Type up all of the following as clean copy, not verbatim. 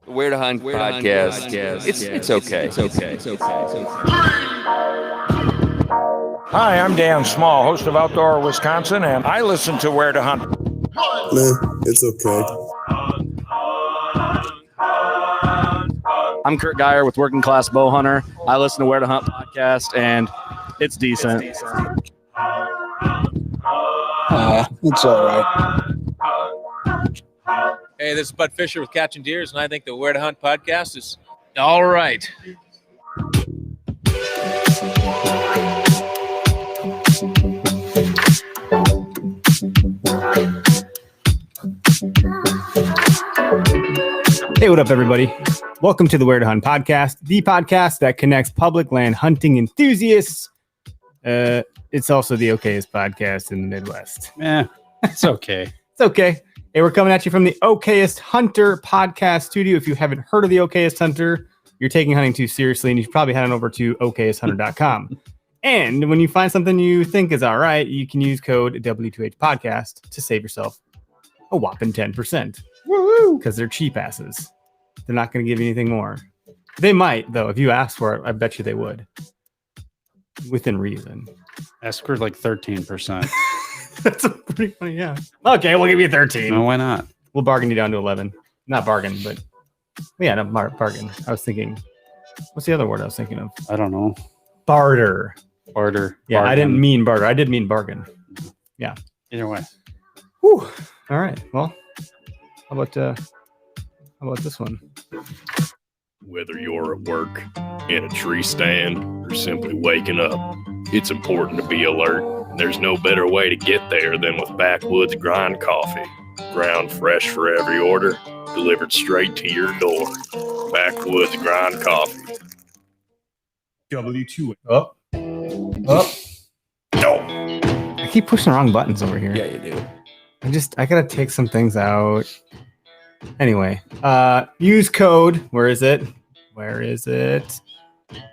Where to Hunt podcast. It's okay. Hi, I'm Dan Small, host of Outdoor Wisconsin, and I listen to Where to Hunt. Nah, it's okay. I'm Kurt Geyer with Working Class Bow Hunter. I listen to Where to Hunt podcast, and it's decent. It's all right. Hey, this is Bud Fisher with Catching Deers, and I think the Where to Hunt podcast is all right. Hey, what up, everybody? Welcome to the Where to Hunt podcast, the podcast that connects public land hunting enthusiasts. It's also the okayest podcast in the Midwest. It's okay. It's okay. Hey, we're coming at you from the Okayest Hunter podcast studio. If you haven't heard of the Okayest Hunter, you're taking hunting too seriously, and you should probably head on over to okayesthunter.com. And when you find something you think is all right, you can use code W2H podcast to save yourself a whopping 10%. Woo! Because they're cheap asses. They're not going to give you anything more. They might, though. If you ask for it, I bet you they would. Within reason. Ask for like 13%. That's a pretty funny, yeah. Okay, we'll give you 13. No, why not? We'll bargain you down to 11. Not bargain, but yeah, no, bargain. I was thinking, what's the other word I was thinking of? I don't know. Barter. Barter. Yeah, bargain. I didn't mean barter. I did mean bargain. Yeah. Either way. Whew. All right. Well, how about this one? Whether you're at work, in a tree stand, or simply waking up, it's important to be alert. There's no better way to get there than with Backwoods Grind Coffee. Ground fresh for every order, delivered straight to your door. Backwoods Grind Coffee. W2. Up. I keep pushing the wrong buttons over here. Yeah, you do. I gotta take some things out. Anyway, use code. Where is it?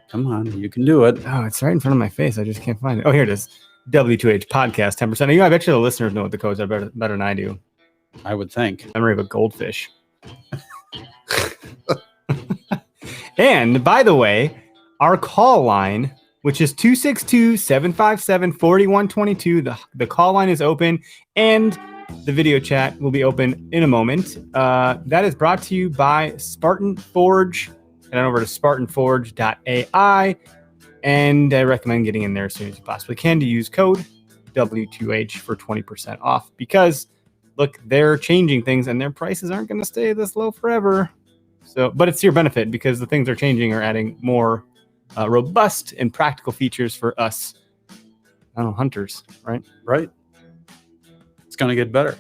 Come on, you can do it. Oh, it's right in front of my face. I just can't find it. Oh, here it is. W2H podcast 10%. I bet you the listeners know what the codes are better than I do. I would think. Memory of a goldfish. And by the way, our call line, which is 262-757-4122, the call line is open, and the video chat will be open in a moment. That is brought to you by Spartan Forge. Head on over to spartanforge.ai, and I recommend getting in there as soon as you possibly can to use code W2H for 20% off, because look, they're changing things and their prices aren't going to stay this low forever. So, but it's to your benefit, because the things they're changing are adding more robust and practical features for us, I don't know, hunters, right? Right. It's going to get better.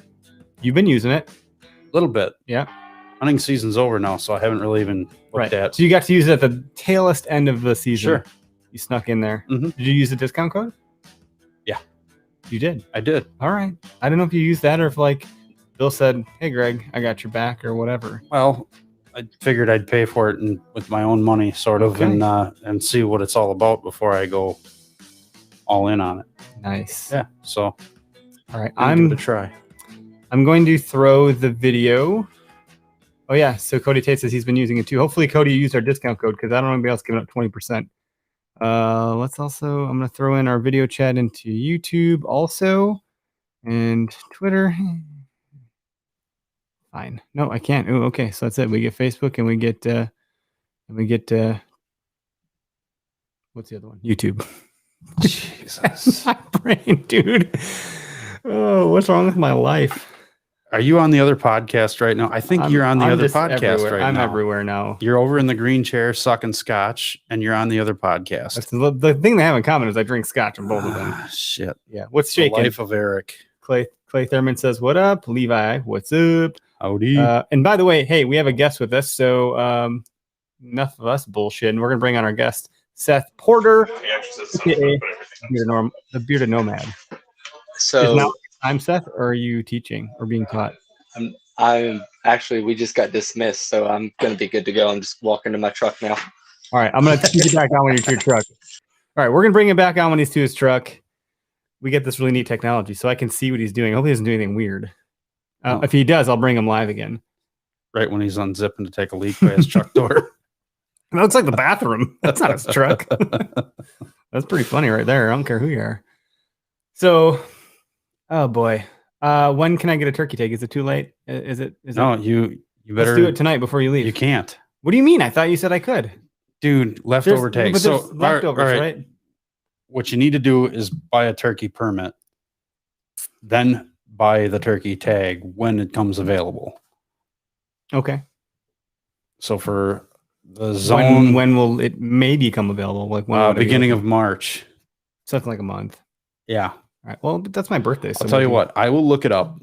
You've been using it. A little bit. Yeah. Hunting season's over now, so I haven't really even looked at. So you got to use it at the tailest end of the season. Sure. You snuck in there. Mm-hmm. Did you use the discount code? Yeah. You did? I did. All right. I don't know if you used that or if like Bill said, hey, Greg, I got your back or whatever. Well, I figured I'd pay for it with my own money, sort of, Okay. and see what it's all about before I go all in on it. Nice. Yeah. So All right. give it a try. I'm going to throw the video. Oh, yeah. So Cody Tate says he's been using it too. Hopefully, Cody used our discount code, because I don't know anybody else giving up 20%. I'm going to throw in our video chat into YouTube also, and Twitter. Fine. No, I can't. Oh, okay. So that's it. We get Facebook and we get what's the other one? YouTube. Jesus. My brain, dude. Oh, what's wrong with my life? Are you on the other podcast right now? I think you're on the other podcast everywhere. right now. I'm everywhere now. You're over in the green chair sucking scotch, and you're on the other podcast. That's the thing they have in common is I drink scotch on both of them. Shit. Yeah. What's The shaking? life of Eric. Clay Thurman says, what up? Levi, what's up? Howdy. And by the way, hey, we have a guest with us. So enough of us bullshit. And we're going to bring on our guest, Seth Porter, aka the Bearded Nomad. So I'm Seth, or are you teaching or being taught? I'm actually, we just got dismissed, so I'm going to be good to go. I'm just walking to my truck now. All right. I'm going to take you back on when you're to your truck. All right. We're going to bring him back on when he's to his truck. We get this really neat technology so I can see what he's doing. I hope he doesn't do anything weird. If he does, I'll bring him live again. right when he's unzipping to take a leak by his truck door. That looks like the bathroom. That's not his truck. That's pretty funny right there. I don't care who you are. So, oh boy. When can I get a turkey take? Is it too late? Is it? You better Let's do it tonight before you leave. You can't. What do you mean? I thought you said I could. Dude, leftover tag. But So there's leftovers, right? What you need to do is buy a turkey permit, then buy the turkey tag when it comes available. Okay. So for the zone, when will it maybe come available? Like when? Beginning of March. Something like a month. Yeah. All right. Well, but that's my birthday. So I'll tell you what. I will look it up,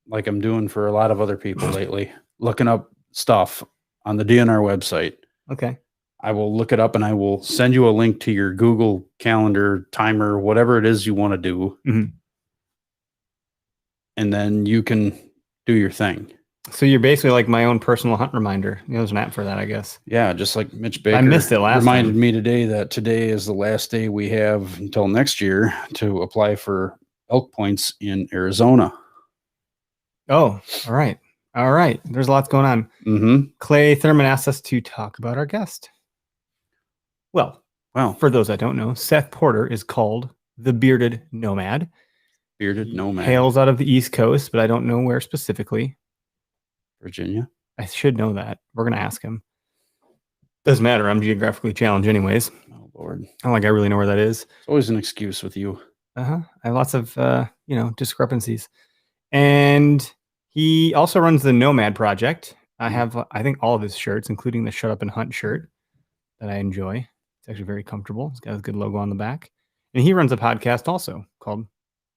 like I'm doing for a lot of other people lately, looking up stuff on the DNR website. Okay. I will look it up and I will send you a link to your Google Calendar timer, whatever it is you want to do. Mm-hmm. And then you can do your thing. So you're basically like my own personal hunt reminder. There's an app for that, I guess. Yeah, just like Mitch Baker. I missed it last reminded time. me today that today is the last day we have until next year to apply for elk points in Arizona. Oh, all right. All right. There's lots going on. Mm-hmm. Clay Thurman asked us to talk about our guest. Well, for those that don't know, Seth Porter is called the Bearded Nomad. Bearded Nomad. Hails out of the East Coast, but I don't know where specifically. Virginia. I should know that. We're going to ask him. Doesn't matter. I'm geographically challenged anyways. Oh, Lord. I don't like I really know where that is. It's always an excuse with you. I have lots of, discrepancies. And he also runs the Nomad Project. I have, I think, all of his shirts, including the Shut Up and Hunt shirt that I enjoy. It's actually very comfortable. It's got a good logo on the back. And he runs a podcast also called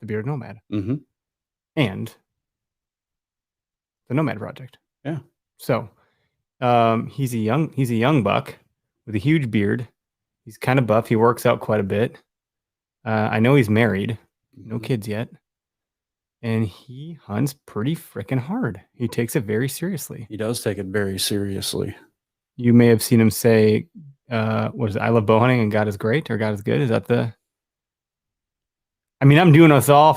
The Bearded Nomad. Mm-hmm. And the Nomad Project. Yeah. So he's a young buck with a huge beard. He's kind of buff. He works out quite a bit. I know he's married. No kids yet. And he hunts pretty freaking hard. He takes it very seriously. He does take it very seriously. You may have seen him say, what is it? I love bow hunting and God is great, or God is good. Is that the... I mean, I'm doing us all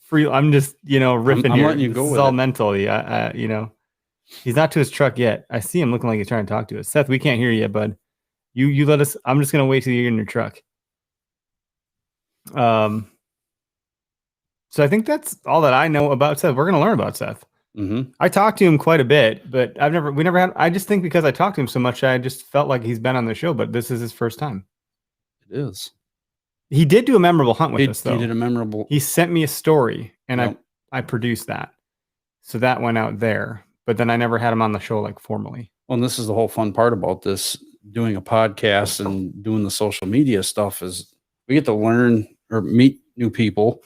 free. I'm just, riffing I'm here. letting you go this with is all it. mentally. He's not to his truck yet. I see him looking like he's trying to talk to us. Seth, we can't hear you yet, bud. You let us. I'm just gonna wait till you're in your truck. So I think that's all that I know about Seth. We're gonna learn about Seth. Mm-hmm. I talked to him quite a bit, but we never had. I just think because I talked to him so much, I just felt like he's been on the show. But this is his first time. It is. He did do a memorable hunt with us, though. He did a memorable. He sent me a story, and Yep. I produced that. So that went out there, but then I never had him on the show like formally. Well, and this is the whole fun part about this, doing a podcast and doing the social media stuff, is we get to learn or meet new people,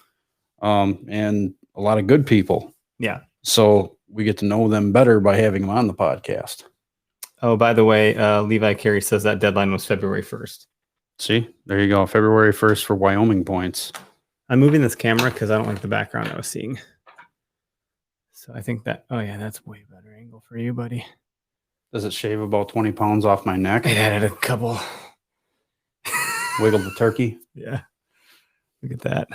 and a lot of good people. Yeah. So we get to know them better by having them on the podcast. Oh, by the way, Levi Carey says that deadline was February 1st. See, there you go. February 1st for Wyoming points. I'm moving this camera because I don't like the background I was seeing. So I think that, oh yeah, that's way better angle for you, buddy. Does it shave about 20 pounds off my neck? It added a couple. Wiggle the turkey. Yeah. Look at that.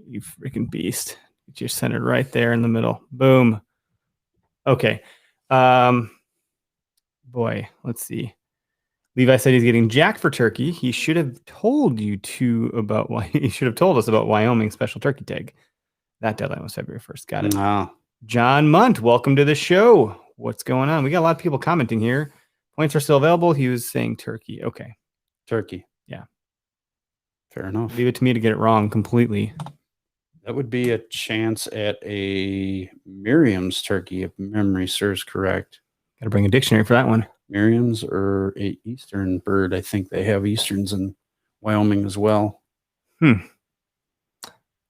You freaking beast. You're centered right there in the middle. Boom. Okay. Boy, let's see. Levi said he's getting jacked for turkey. He should have told you about why he should have told us about Wyoming special turkey tag. That deadline was February 1st. Got it. No. John Munt, welcome to the show. What's going on? We got a lot of people commenting here. Points are still available. He was saying turkey. Okay. Turkey. Yeah. Fair enough. Leave it to me to get it wrong completely. That would be a chance at a Miriam's turkey, if memory serves correct. Got to bring a dictionary for that one. Miriam's or a eastern bird. I think they have easterns in Wyoming as well.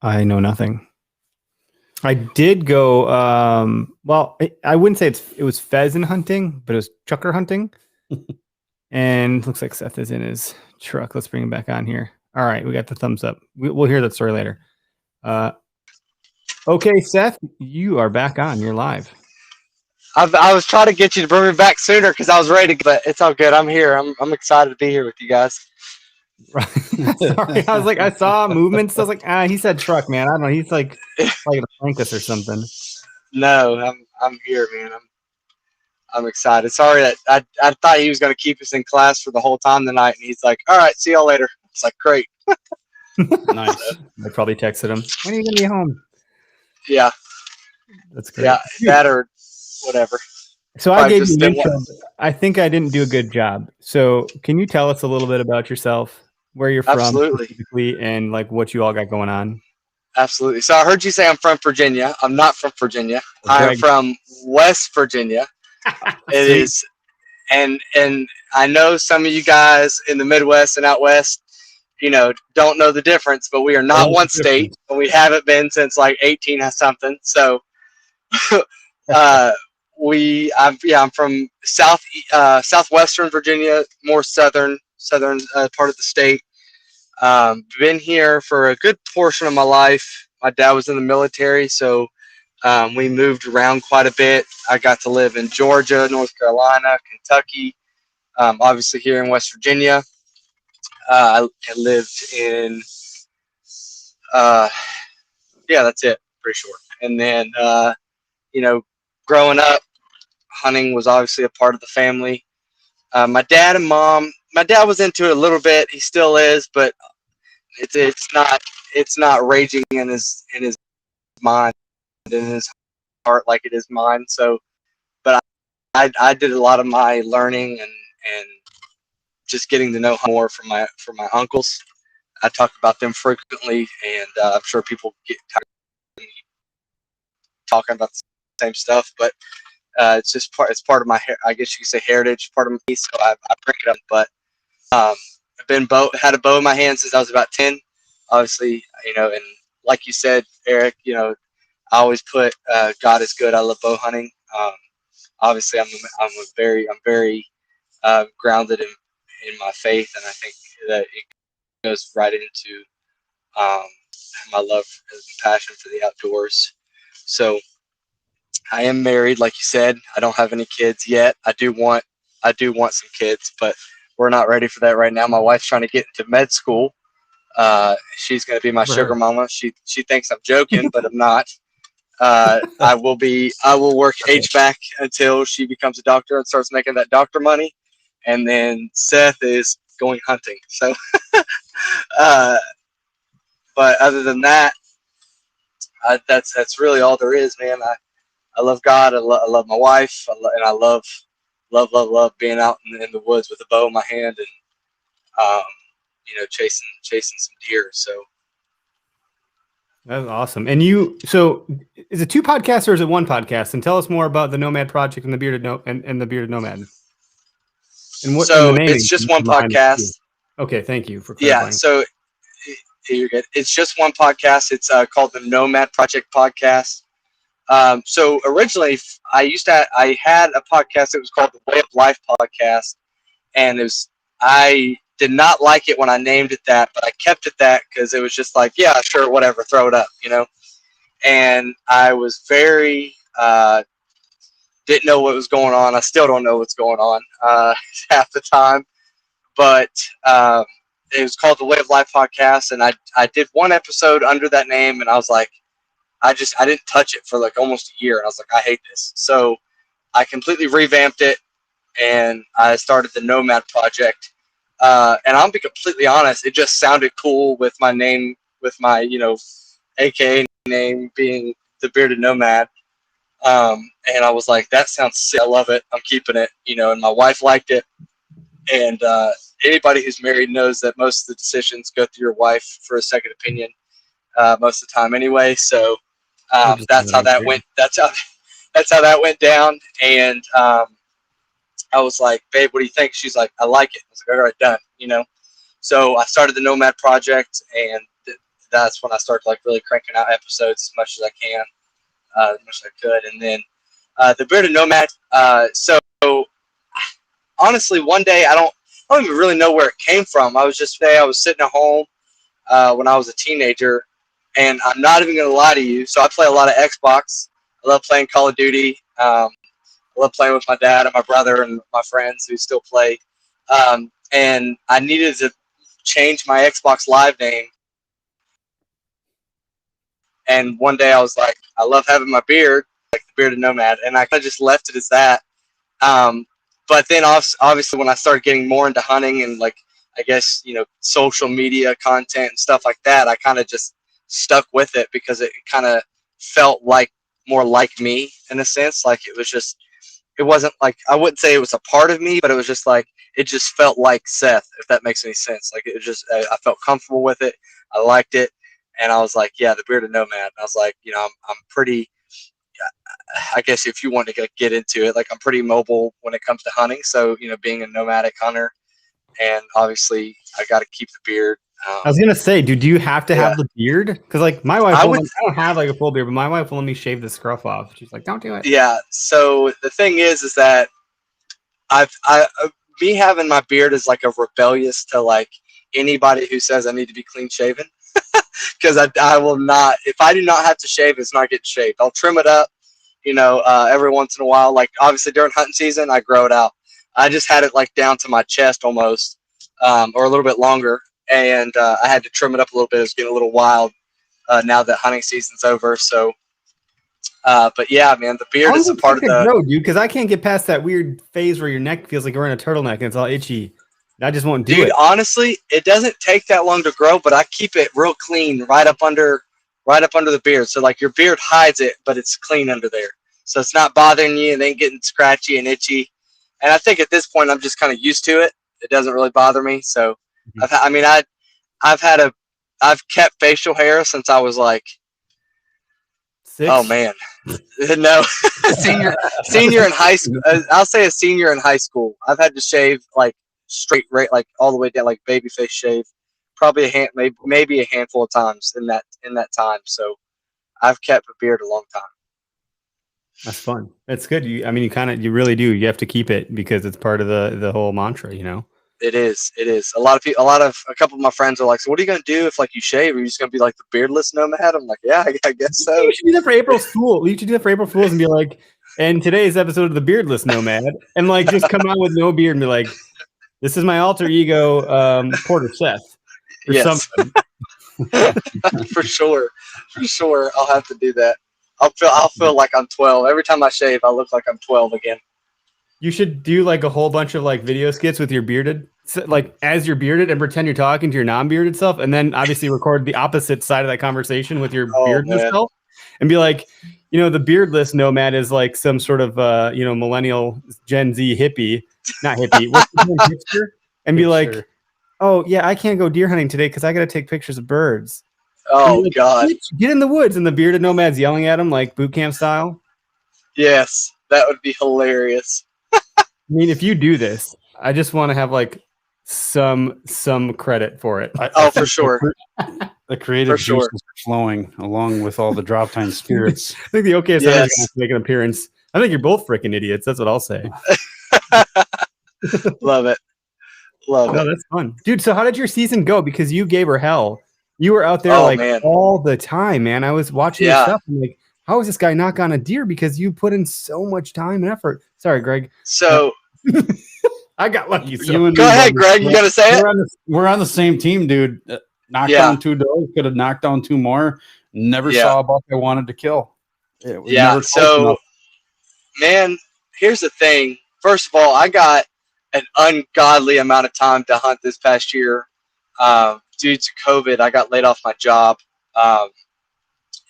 I know nothing. I did go. Well, I wouldn't say it was pheasant hunting, but it was chucker hunting. And looks like Seth is in his truck. Let's bring him back on here. All right, we got the thumbs up. We'll hear that story later. Okay, Seth, you are back on. You're live. I was trying to get you to bring me back sooner because I was ready, but it's all good. I'm here. I'm excited to be here with you guys. Right. Sorry, I was like, I saw movements. I was like, he said truck, man. I don't know. He's like to prank us or something. No, I'm here, man. I'm excited. Sorry that I thought he was going to keep us in class for the whole time tonight, and he's like, "All right, see y'all later." It's like, great. Nice. I probably texted him. When are you gonna be home? Yeah, That's great. yeah, that or whatever. So I Probably gave just you an been intro. I think I didn't do a good job. So can you tell us a little bit about yourself, where you're from Absolutely. specifically, and like what you all got going on? Absolutely. So I heard you say I'm from Virginia. I'm not from Virginia. I'm Brag. from West Virginia. It Sweet. is, and I know some of you guys in the Midwest and out west, don't know the difference, but we are not one state, and we haven't been since like 18 or something. So, I'm from southwestern Virginia, more southern part of the state. Been here for a good portion of my life. My dad was in the military, so we moved around quite a bit. I got to live in Georgia, North Carolina, Kentucky, obviously here in West Virginia. I lived in, that's it, pretty short. And then, growing up, hunting was obviously a part of the family. My dad and mom, my dad was into it a little bit. He still is, but it's not raging in his mind and in his heart like it is mine. So, but I did a lot of my learning and just getting to know more from my uncles. I talk about them frequently, and I'm sure people get tired of me talking about the same stuff. But it's just it's part of my I guess you could say heritage, part of me. So I bring it up. But I've had a bow in my hand since I was about 10. Obviously, and like you said, Eric, I always put God is good. I love bow hunting. Obviously, I'm very grounded in my faith, and I think that it goes right into my love and passion for the outdoors. So I am married, like you said. I don't have any kids yet. I do want some kids, but we're not ready for that right now. My wife's trying to get into med school. She's going to be my sugar mama. She thinks I'm joking, but I'm not. I will work HVAC until she becomes a doctor and starts making that doctor money. And then Seth is going hunting. So, but other than that, that's really all there is, man. I love God. I love my wife, and I love being out in the woods with a bow in my hand and chasing some deer. So That's awesome. And so is it 2 podcasts or is it 1 podcast? And tell us more about the Nomad Project and the Bearded Nomad. And what? So and the it's just one podcast. Okay, thank you for clarifying. Yeah. So you're good. It's just one podcast. It's called the Nomad Project Podcast. So originally, I had a podcast that was called the Way of Life Podcast, and I did not like it when I named it that, but I kept it that because it was just like, yeah, sure, whatever, throw it up, And I was very didn't know what was going on. I still don't know what's going on half the time, but it was called the Way of Life Podcast, and I did one episode under that name, and I was like, I didn't touch it for like almost a year. And I was like, I hate this. So I completely revamped it, and I started the Nomad Project. And I'll be completely honest, it just sounded cool with my name, with my, AKA name being the Bearded Nomad. And I was like, that sounds sick. I love it. I'm keeping it, and my wife liked it. And anybody who's married knows that most of the decisions go through your wife for a second opinion most of the time anyway. So that's how that went. That's how that went down. And I was like, babe, what do you think? She's like, I like it. I was like, all right, done. So I started the Nomad Project, and that's when I started like really cranking out episodes as much as I can, as much as I could. And then the Bearded Nomad. So honestly, one day I don't even really know where it came from. I was sitting at home when I was a teenager, and I'm not even gonna lie to you. So I play a lot of Xbox. I love playing Call of Duty. I love playing with my dad and my brother and my friends who still play. And I needed to change my Xbox Live name. And one day I was like, I love having my beard, like the Bearded Nomad, and I kind of just left it as that. But then obviously when I started getting more into hunting and like, I guess, social media content and stuff like that, I kind of just stuck with it because it kind of felt like more like me in a sense. Like it wasn't like, I wouldn't say it was a part of me, but it was just like, it just felt like Seth, if that makes any sense. Like it was just, I felt comfortable with it. I liked it. And I was like, yeah, the Bearded Nomad. And I was like, I'm pretty, I guess if you want to get into it, like I'm pretty mobile when it comes to hunting. So, being a nomadic hunter, and obviously I got to keep the beard. I was gonna say, dude, do you have to have the beard? Because like my wife, I don't have like a full beard, but my wife will let me shave the scruff off. She's like, don't do it. Yeah. So the thing is that me having my beard is like a rebellious to like anybody who says I need to be clean shaven. Because I will not, if I do not have to shave, it's not getting shaved. I'll trim it up, every once in a while. Like obviously during hunting season, I grow it out. I just had it like down to my chest almost, or a little bit longer. And I had to trim it up a little bit. It was getting a little wild now that hunting season's over. So, but yeah, man, the beard is a part of the grow, dude. Because I can't get past that weird phase where your neck feels like you're wearing a turtleneck and it's all itchy. I just won't do it. Dude, honestly, it doesn't take that long to grow, but I keep it real clean right up under the beard. So like your beard hides it, but it's clean under there. So it's not bothering you and ain't getting scratchy and itchy. And I think at this point I'm just kind of used to it. It doesn't really bother me. So I've kept facial hair since I was like 6? Oh man. No. senior in high school. I'll say a senior in high school. I've had to shave like straight right, like all the way down, like baby face shave, probably maybe a handful of times in that time. So I've kept a beard a long time. That's fun. That's good. You really do. You have to keep it because it's part of the whole mantra, It is. A couple of my friends are like, so what are you going to do if like you shave? Are you just going to be like the beardless nomad? I'm like, yeah, I guess so. You should do that for April Fool. You should do that for April Fools and be like, and today's episode of the Beardless Nomad, and like just come out with no beard and be like, this is my alter ego, Porter Seth. Or yes. Something. For sure. I'll have to do that. I'll feel like I'm 12. Every time I shave, I look like I'm 12 again. You should do like a whole bunch of like video skits with your bearded, like as you're bearded, and pretend you're talking to your non-bearded self, and then obviously record the opposite side of that conversation with your beardless self, and be like, the beardless nomad is like some sort of millennial Gen Z hippie, not hippie, what's the name, hipster? And be like, oh yeah, I can't go deer hunting today because I got to take pictures of birds. Oh like, God! Get in the woods, and the bearded nomad's yelling at him like boot camp style. Yes, that would be hilarious. I mean, if you do this, I just want to have like some credit for it. For sure. The creative juices are flowing along with all the drop time spirits. I think the OKS is going to make an appearance. I think you're both freaking idiots. That's what I'll say. Love it. No, that's fun, dude. So how did your season go? Because you gave her hell. You were out there all the time, man. I was watching your stuff and like, how is this guy not gone a deer? Because you put in so much time and effort. Sorry, Greg. So I got lucky. So. Go ahead, Greg. You got to say it. We're on the same team, dude. Knocked down 2 does. Could have knocked down 2 more. Never saw a buck I wanted to kill. So, man, here's the thing. First of all, I got an ungodly amount of time to hunt this past year. Due to COVID, I got laid off my job.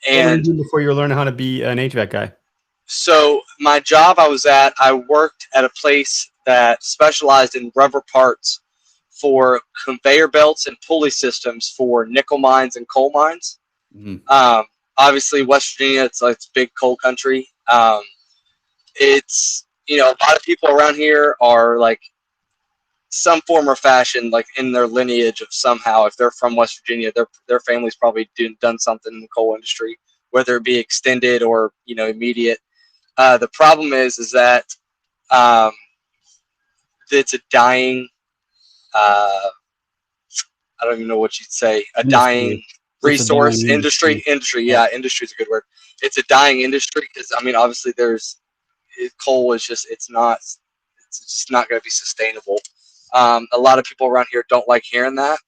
And before you were learning how to be an HVAC guy. So my job I was at, I worked at a place that specialized in rubber parts for conveyor belts and pulley systems for nickel mines and coal mines. Mm-hmm. Obviously, West Virginia, it's big coal country. It's, a lot of people around here are like some form or fashion, like in their lineage of somehow, if they're from West Virginia, their family's probably done something in the coal industry, whether it be extended or, immediate. The problem is that it's a dying, I don't even know what you'd say, dying resource industry. Yeah, industry is a good word. It's a dying industry because, obviously coal is just, it's just not going to be sustainable. A lot of people around here don't like hearing that.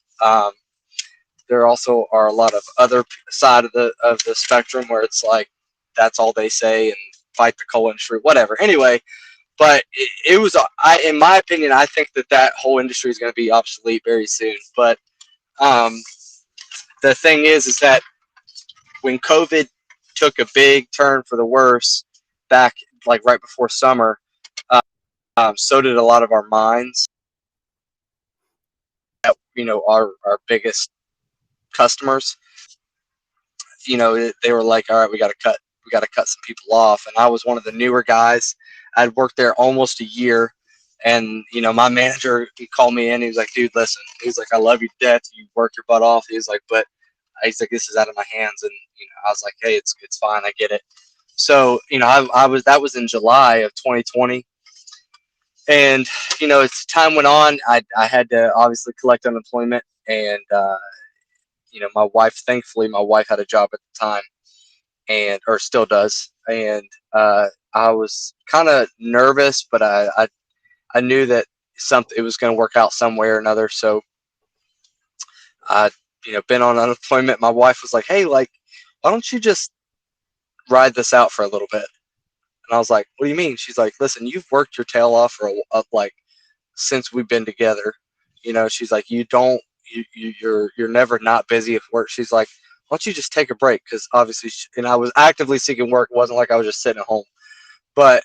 There also are a lot of other side of the spectrum where it's like, that's all they say and fight the coal industry, whatever. Anyway, but it was, in my opinion, I think that whole industry is going to be obsolete very soon. But the thing is that when COVID took a big turn for the worse back like right before summer, so did a lot of our mines. Our biggest customers. They were like, all right, we got to cut some people off. And I was one of the newer guys. I'd worked there almost a year. And, my manager, he called me in. He was like, dude, listen. He's like, I love you to death. You work your butt off. He's like, but he's like, this is out of my hands. And, I was like, hey, it's fine. I get it. So, that was in July of 2020. And, as time went on, I had to obviously collect unemployment. And, my wife, thankfully, my wife had a job at the time or still does. And I was kind of nervous, but I knew that it was going to work out some way or another. So I, been on unemployment. My wife was like, hey, like, why don't you just ride this out for a little bit? And I was like, what do you mean? She's like, listen, you've worked your tail off since we've been together. She's like, you're never not busy at work. She's like, why don't you just take a break? Because obviously, and I was actively seeking work. It wasn't like I was just sitting at home. But,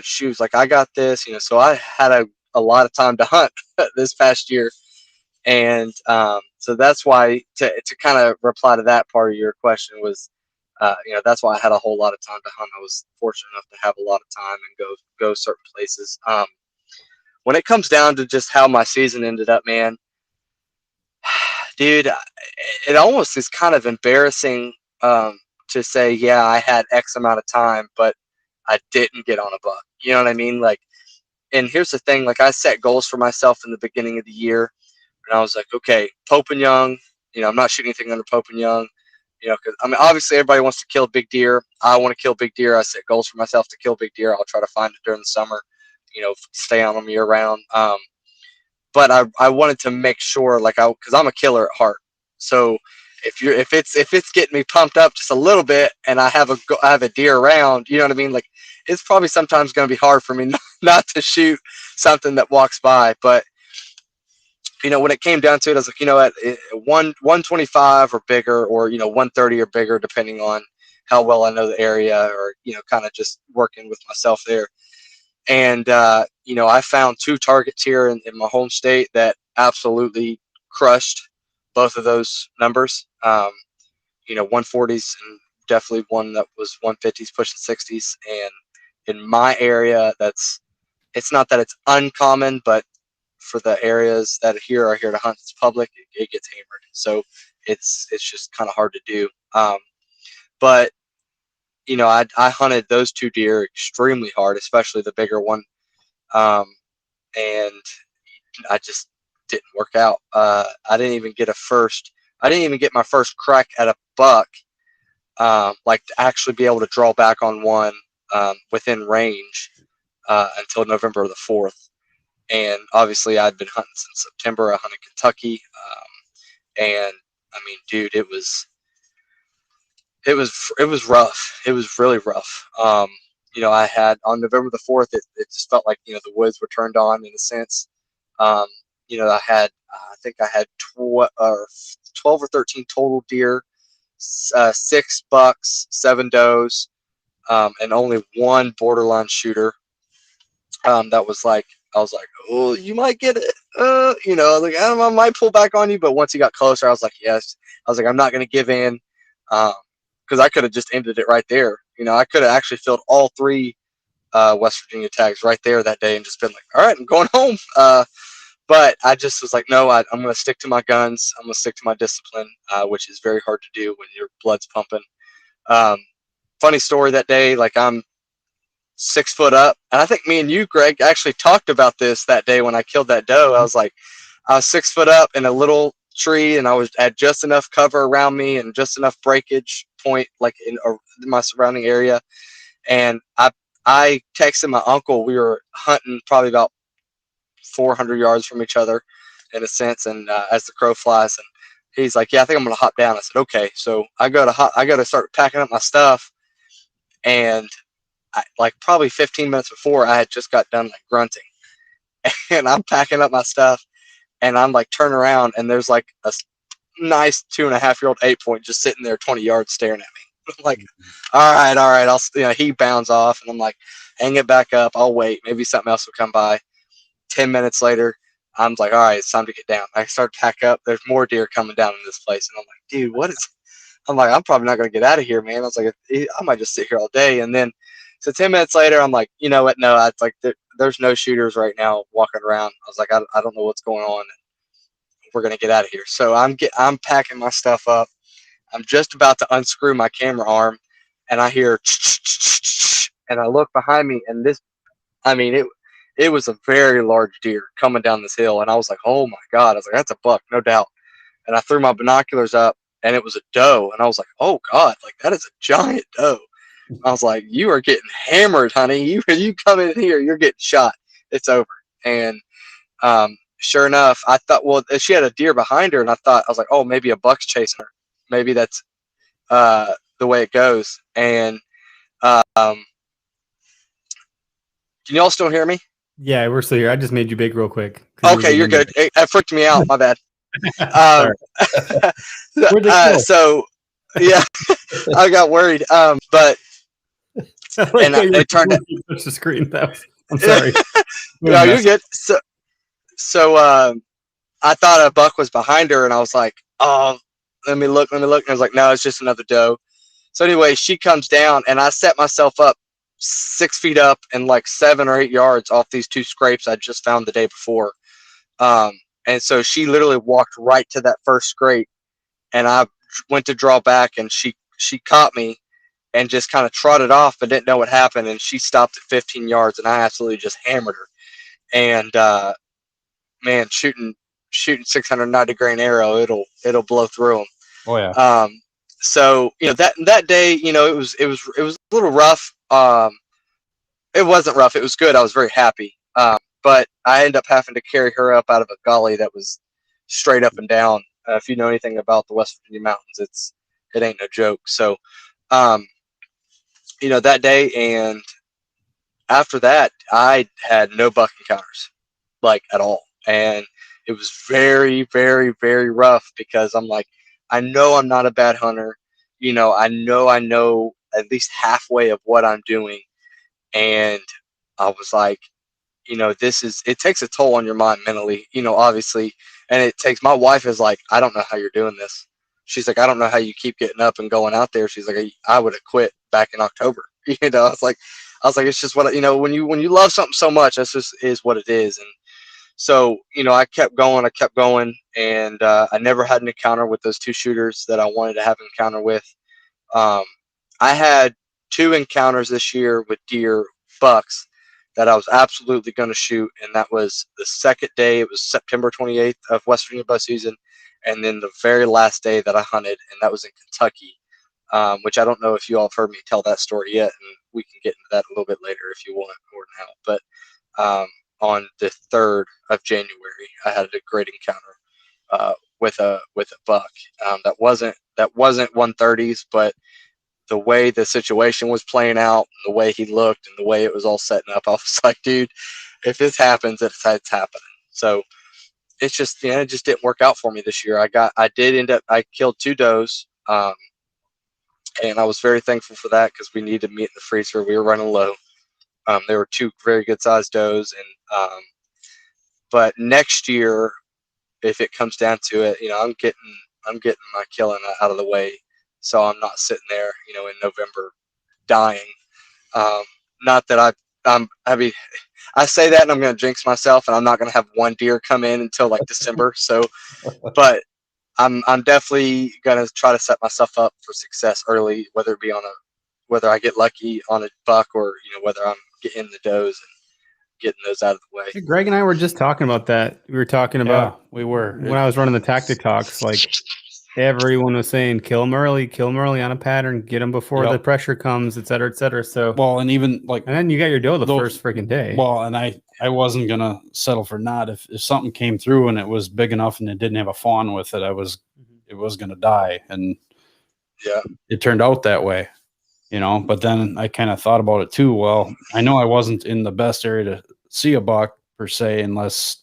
she was like, I got this, so I had a lot of time to hunt this past year. And so that's why, to kind of reply to that part of your question was, that's why I had a whole lot of time to hunt. I was fortunate enough to have a lot of time and go certain places. When it comes down to just how my season ended up, man, dude, it almost is kind of embarrassing to say, yeah, I had X amount of time, but I didn't get on a buck. You know what I mean? Like, and here's the thing, like I set goals for myself in the beginning of the year, and I was like, okay, Pope and Young, I'm not shooting anything under Pope and Young, because obviously everybody wants to kill big deer. I want to kill big deer. I set goals for myself to kill big deer. I'll try to find it during the summer, stay on them year round. But I wanted to make sure, because I'm a killer at heart. So if it's getting me pumped up just a little bit, and I have a deer around, you know what I mean? Like, it's probably sometimes going to be hard for me not to shoot something that walks by. But when it came down to it, I was like, at 125 or bigger, or 130 or bigger, depending on how well I know the area, or kind of just working with myself there. And I found 2 targets here in my home state that absolutely crushed both of those numbers. 140s, and definitely one that was 150s pushing 60s. And in my area, it's not that it's uncommon, but for the areas that are here to hunt, it's public, it gets hammered. So it's just kind of hard to do. But I hunted those 2 deer extremely hard, especially the bigger one. And I just didn't work out. I didn't even get my first crack at a buck, to actually be able to draw back on one within range until November the 4th. And obviously I'd been hunting since September. I hunted Kentucky. And I mean, dude, it was rough. It was really rough. I had on November the 4th, it just felt like, the woods were turned on in a sense. I think I had 12 or 13 total deer, 6 bucks, 7 does, and only 1 borderline shooter. That was like, I was like, oh, you might get it. Like, I might pull back on you. But once he got closer, I was like, yes. I was like, I'm not going to give in. Because I could have just ended it right there. I could have actually filled all 3 West Virginia tags right there that day and just been like, all right, I'm going home. But I just was like, no, I'm going to stick to my guns. I'm going to stick to my discipline, which is very hard to do when your blood's pumping. Funny story that day, like I'm 6 foot up. And I think me and you, Greg, actually talked about this that day when I killed that doe. I was 6 foot up in a little tree, and I had just enough cover around me and just enough breakage point, like in my surrounding area. And I texted my uncle. We were hunting probably about 400 yards from each other in a sense. And as the crow flies, and he's like, yeah, I think I'm going to hop down. I said, okay. So I go to start packing up my stuff, and like probably 15 minutes before, I had just got done like grunting, and I'm packing up my stuff, and I'm like turning around, and there's like a nice 2.5-year-old 8-point just sitting there 20 yards staring at me. I'm like, all right, I'll, he bounds off, and I'm like, hang it back up. I'll wait. Maybe something else will come by. 10 minutes later, I'm like, all right, it's time to get down. I start to pack up. There's more deer coming down in this place. And I'm like, dude, what is, I'm like, I'm probably not going to get out of here, man. I was like, I might just sit here all day. And then, so 10 minutes later, I'm like, you know what? No, it's like, there's no shooters right now walking around. I was like, I don't know what's going on. We're going to get out of here. So I'm packing my stuff up. I'm just about to unscrew my camera arm, and I hear, and I look behind me, and this, I mean, it was a very large deer coming down this hill, and I was like, oh my God. I was like, that's a buck, no doubt. And I threw my binoculars up, and it was a doe, and I was like, oh God, like that is a giant doe. I was like, you are getting hammered, honey. You come in here, you're getting shot. It's over. And sure enough, I thought, well, she had a deer behind her, and I was like, oh, maybe a buck's chasing her. Maybe that's the way it goes. And can y'all still hear me? Yeah, we're still here. I just made you big real quick. Okay, you're good. It freaked me out. My bad. So, yeah, I got worried. But and it turned out the screen. I'm sorry. No, you're good. So I thought a buck was behind her, and I was like, oh, let me look. And I was like, no, it's just another doe. So anyway, she comes down, and I set myself up 6 feet up and like 7 or 8 yards off these 2 scrapes I just found the day before. And so she literally walked right to that first scrape, and I went to draw back, and she caught me and just kind of trotted off, but didn't know what happened. And she stopped at 15 yards, and I absolutely just hammered her. And man, shooting 690 grain arrow, it'll blow through them. Oh yeah. So that day, it was a little rough. It wasn't rough. It was good. I was very happy. But I ended up having to carry her up out of a gully that was straight up and down. If you know anything about the West Virginia mountains, it ain't no joke. So, that day, and after that, I had no buck encounters, like at all. And it was very, very, very rough, because I'm like, I know I'm not a bad hunter. I know at least halfway of what I'm doing. And I was like, it takes a toll on your mind mentally, obviously. And my wife is like, I don't know how you're doing this. She's like, I don't know how you keep getting up and going out there. She's like, I would have quit back in October. I was like, it's just what, when you love something so much, that's just is what it is. And so, I kept going, and I never had an encounter with those 2 shooters that I wanted to have an encounter with. I had 2 encounters this year with deer bucks that I was absolutely going to shoot, and that was the second day. It was September 28th of West Virginia bow season, and then the very last day that I hunted, and that was in Kentucky, which I don't know if you all have heard me tell that story yet, and we can get into that a little bit later if you want or now. But on the 3rd of January, I had a great encounter with a buck that wasn't 130s, but the way the situation was playing out, and the way he looked, and the way it was all setting up, I was like, dude, if this happens, it's happening. So it's just, it just didn't work out for me this year. I killed 2 does, and I was very thankful for that, because we needed meat in the freezer. We were running low. There were 2 very good sized does, and but next year, if it comes down to it, I'm getting my killing out of the way, so I'm not sitting there, in November dying. Not that I say that, and I'm going to jinx myself, and I'm not going to have 1 deer come in until like December. So, but I'm definitely going to try to set myself up for success early, whether it be whether I get lucky on a buck, or whether I'm getting the does and getting those out of the way. Greg and I were just talking about that. We were talking about when I was running the tactic talks, like everyone was saying, kill them early on a pattern, get them before the pressure comes, et cetera, et cetera. So, well, and even like, and then you got your doe the first freaking day. Well, and I wasn't going to settle for not. If something came through and it was big enough and it didn't have a fawn with it, it was going to die. And yeah, it turned out that way. But then I kind of thought about it too. Well, I know I wasn't in the best area to see a buck per se, unless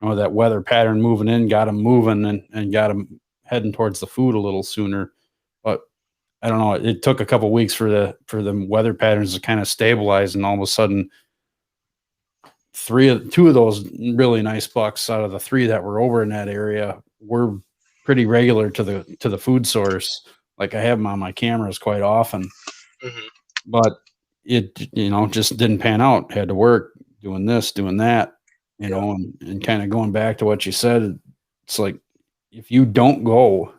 that weather pattern moving in got them moving and got them heading towards the food a little sooner. But I don't know. It took a couple weeks for the weather patterns to kind of stabilize, and all of a sudden, two of those really nice bucks out of the 3 that were over in that area were pretty regular to the food source. Like I have them on my cameras quite often, but it just didn't pan out. Had to work doing this, doing that, and kind of going back to what you said. It's like if you don't go,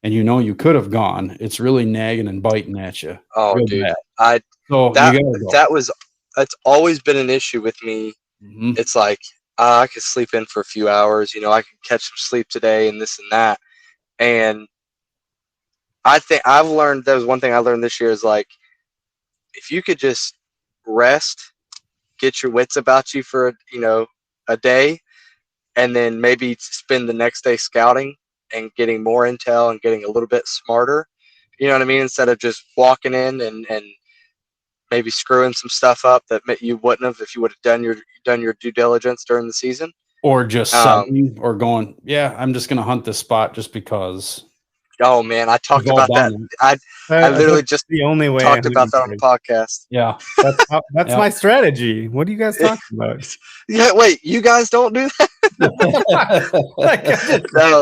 and you could have gone, it's really nagging and biting at you. Oh, dude, bad. That's always been an issue with me. It's like I could sleep in for a few hours. I can catch some sleep today and this and that. And I think I've learned, that was one thing I learned this year, is like, if you could just rest, get your wits about you for a day, and then maybe spend the next day scouting and getting more intel and getting a little bit smarter, you know what I mean? Instead of just walking in and maybe screwing some stuff up that you wouldn't have if you would have done your due diligence during the season. Or just something, or going, I'm just going to hunt this spot just because. Oh man, I talked about that. I literally just the only way talked about that on the podcast. Yeah, that's my strategy. What are you guys talking about? Yeah, wait, you guys don't do that? No.